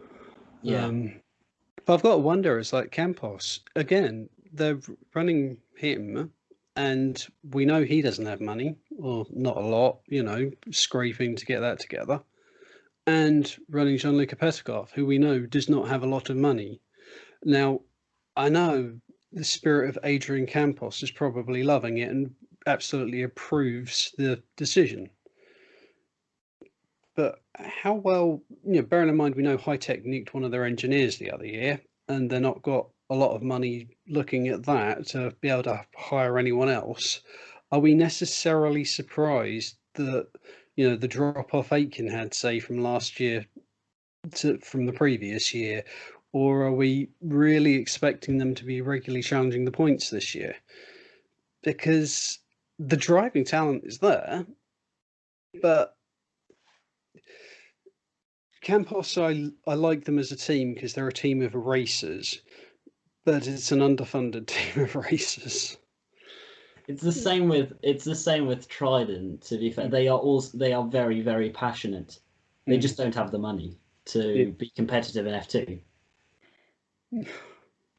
Yeah. But I've got to wonder, it's like Campos again. They're running him, and we know he doesn't have money, or not a lot, scraping to get that together. And running Gianluca Petkov, who we know does not have a lot of money. Now, I know the spirit of Adrian Campos is probably loving it and absolutely approves the decision. But how well, bearing in mind we know High-Tech nuked one of their engineers the other year, and they're not got a lot of money looking at that to be able to hire anyone else. Are we necessarily surprised that, the drop-off Aitken had, say, from last year from the previous year, or are we really expecting them to be regularly challenging the points this year? Because the driving talent is there, but Campos, I like them as a team because they're a team of racers, but it's an underfunded team of racers. It's the same with Trident. To be fair, they are very, very passionate. They just don't have the money to be competitive in F2.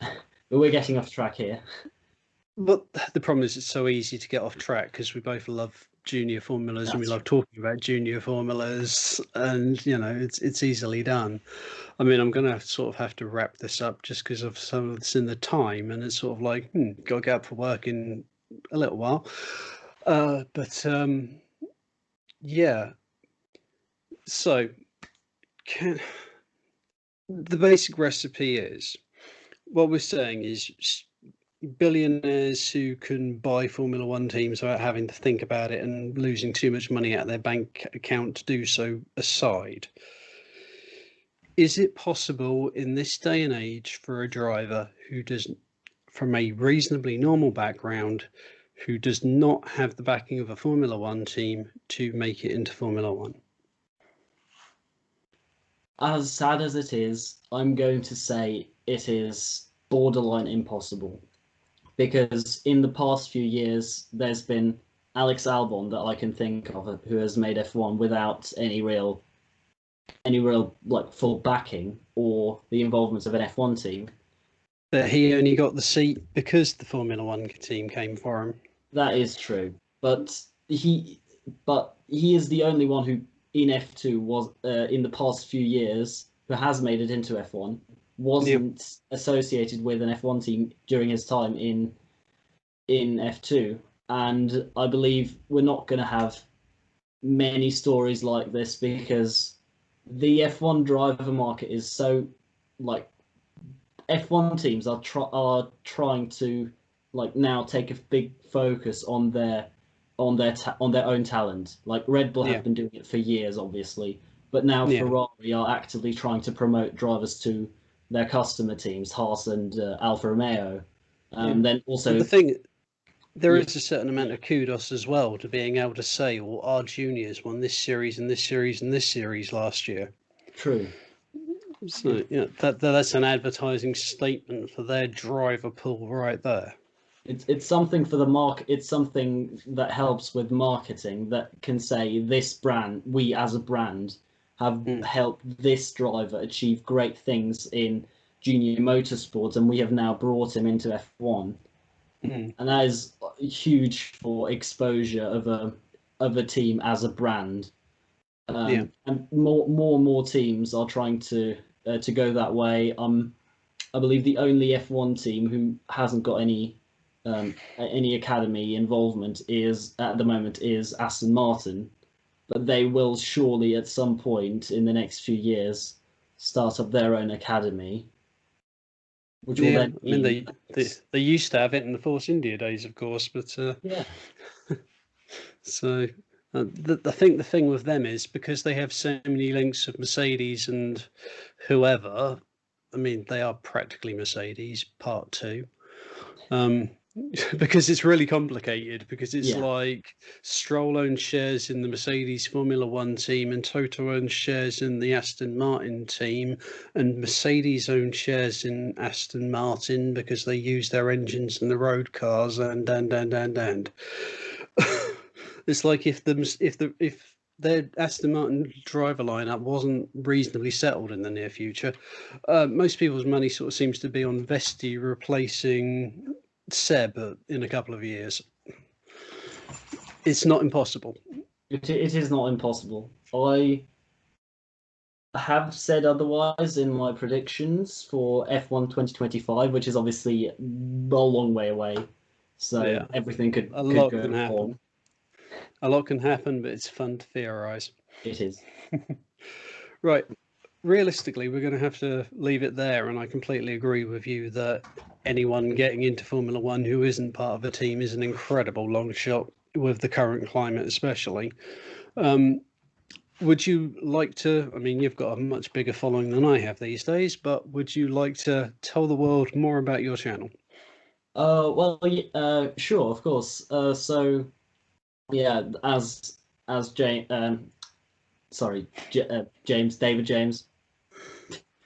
But we're getting off track here. But the problem is it's so easy to get off track because we both love junior formulas and we love talking about junior formulas, and it's easily done. I mean, I'm going to sort of have to wrap this up just because of some of this in the time, and it's sort of like got to get up for work in a little while. Yeah. So, the basic recipe is, what we're saying is billionaires who can buy Formula One teams without having to think about it and losing too much money out of their bank account to do so aside. Is it possible in this day and age for a driver who does, from a reasonably normal background, who does not have the backing of a Formula One team, to make it into Formula One? As sad as it is, I'm going to say it is borderline impossible. because in the past few years there's been Alex Albon that I can think of who has made F1 without any real like full backing or the involvement of an F1 team. But he only got the seat because the Formula One team came for him. That is true, but he is the only one who in F2 was in the past few years who has made it into F1, wasn't associated with an F1 team during his time in F2, and I believe we're not going to have many stories like this because the F1 driver market is so like F1 teams are trying to like now take a big focus on their own talent. Like Red Bull have been doing it for years, obviously, but now Ferrari are actively trying to promote drivers to their customer teams, Haas and Alfa Romeo. Then also but the thing, there is a certain amount of kudos as well to being able to say, well, our juniors won this series and this series and this series last year. True. So that's an advertising statement for their driver pool right there. It's something for the market. It's something that helps with marketing that can say this brand, we as a brand, have helped this driver achieve great things in junior motorsports, and we have now brought him into F1. And that is huge for exposure of a team as a brand. And more teams are trying to go that way. I believe the only F1 team who hasn't got any academy involvement at the moment is Aston Martin, but they will surely at some point in the next few years start up their own academy. Which will then I mean, they used to have it in the Force India days, of course, but So I think the thing with them is because they have so many links with Mercedes and whoever. I mean, they are practically Mercedes Part 2. Because it's really complicated, because it's like Stroll owns shares in the Mercedes Formula One team and Toto owns shares in the Aston Martin team, and Mercedes owns shares in Aston Martin because they use their engines in the road cars and it's like if their Aston Martin driver lineup wasn't reasonably settled in the near future, most people's money sort of seems to be on Vesti replacing Seb in a couple of years. It's not impossible. It is not impossible. I have said otherwise in my predictions for F1 2025, which is obviously a long way away. So everything could go wrong. A lot can happen, but it's fun to theorize. It is. Right. Realistically, we're going to have to leave it there, and I completely agree with you that anyone getting into Formula One who isn't part of a team is an incredible long shot with the current climate, especially. Would you like to, I mean, you've got a much bigger following than I have these days, but would you like to tell the world more about your channel? Sure, of course. So, yeah, as James, David James.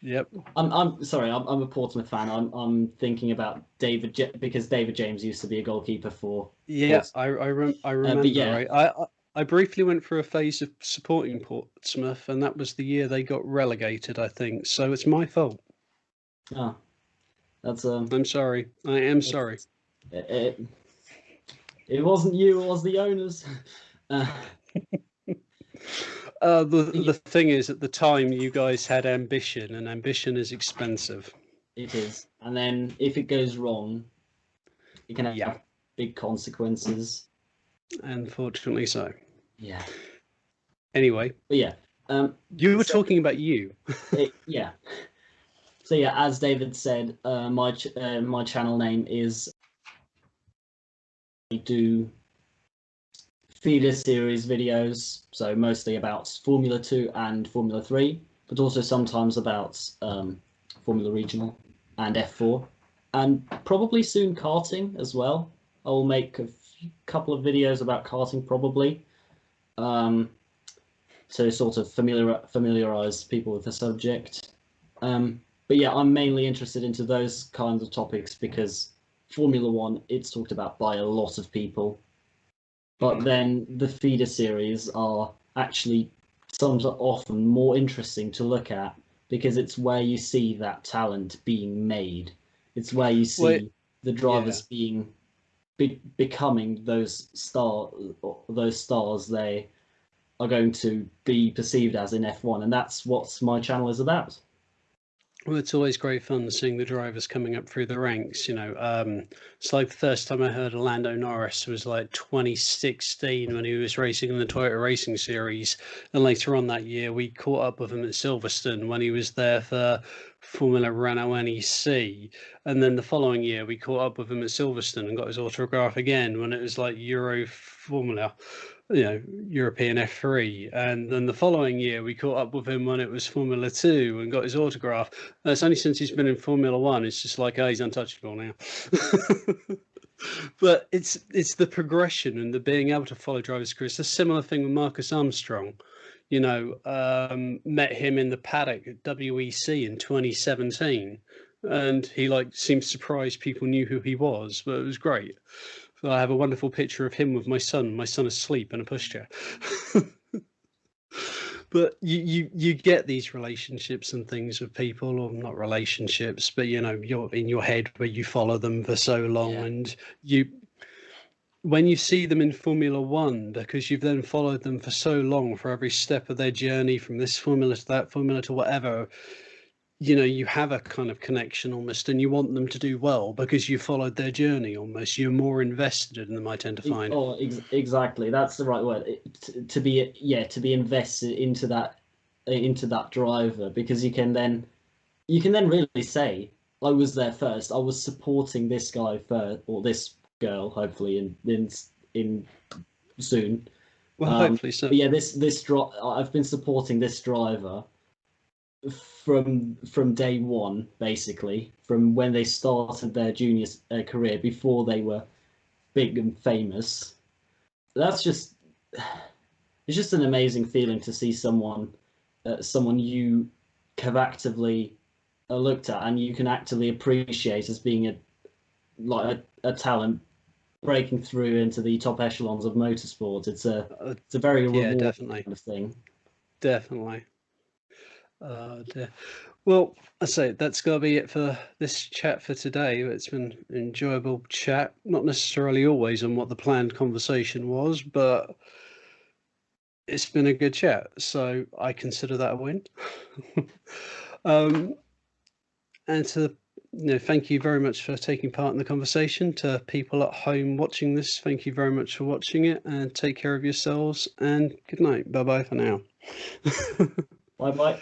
Yep. I'm sorry. I'm a Portsmouth fan. I'm thinking about because David James used to be a goalkeeper for. Yeah, I remember. I briefly went through a phase of supporting Portsmouth, and that was the year they got relegated, I think. So it's my fault. Oh, that's I'm sorry. I am sorry. It wasn't you. It was the owners. The thing is, at the time, you guys had ambition, and ambition is expensive. It is, and then if it goes wrong, it can have big consequences. Unfortunately, so. Yeah. Anyway. But yeah. You were talking about you. Yeah. So yeah, as David said, my channel name is. I do feeder series videos, so mostly about Formula 2 and Formula 3, but also sometimes about Formula Regional and F4, and probably soon karting as well. I will make a couple of videos about karting probably, to sort of familiarize people with the subject. But yeah, I'm mainly interested into those kinds of topics because Formula One, it's talked about by a lot of people. But then the feeder series are actually sometimes often more interesting to look at because it's where you see that talent being made. It's where you see the drivers becoming those stars they are going to be perceived as in F1, and that's what my channel is about. Well, it's always great fun seeing the drivers coming up through the ranks. It's like the first time I heard of Lando Norris was like 2016 when he was racing in the Toyota Racing Series, and later on that year we caught up with him at Silverstone when he was there for Formula Renault NEC, and then the following year we caught up with him at Silverstone and got his autograph again when it was like Euro Formula. European F3, and then the following year we caught up with him when it was Formula 2 and got his autograph. It's only since he's been in Formula 1 it's just like, oh, he's untouchable now. But it's the progression and the being able to follow drivers' careers. It's a similar thing with Marcus Armstrong. Met him in the paddock at WEC in 2017, and he seemed surprised people knew who he was, but it was great. I have a wonderful picture of him with my son asleep in a pushchair. But you get these relationships and things with people, or not relationships, but you're in your head where you follow them for so long, and when you see them in Formula One, because you've then followed them for so long for every step of their journey from this formula to that formula to whatever, you have a kind of connection almost, and you want them to do well because you followed their journey almost. You're more invested in them, I tend to find. Oh, exactly. That's the right word. To be invested into that driver, because you can then really say, I was there first. I was supporting this guy first, or this girl, hopefully in soon. Well, hopefully so. But yeah, I've been supporting this driver from day one, basically, from when they started their junior career before they were big and famous. It's just an amazing feeling to see someone you have actively looked at and you can actively appreciate as being a talent breaking through into the top echelons of motorsport. It's a very rewarding kind of thing. Definitely. Well, I say that's got to be it for this chat for today. It's been an enjoyable chat, not necessarily always on what the planned conversation was, but it's been a good chat, so I consider that a win. And to thank you very much for taking part in the conversation. To people at home watching this, thank you very much for watching it, and take care of yourselves, and good night. Bye bye for now. Bye bye.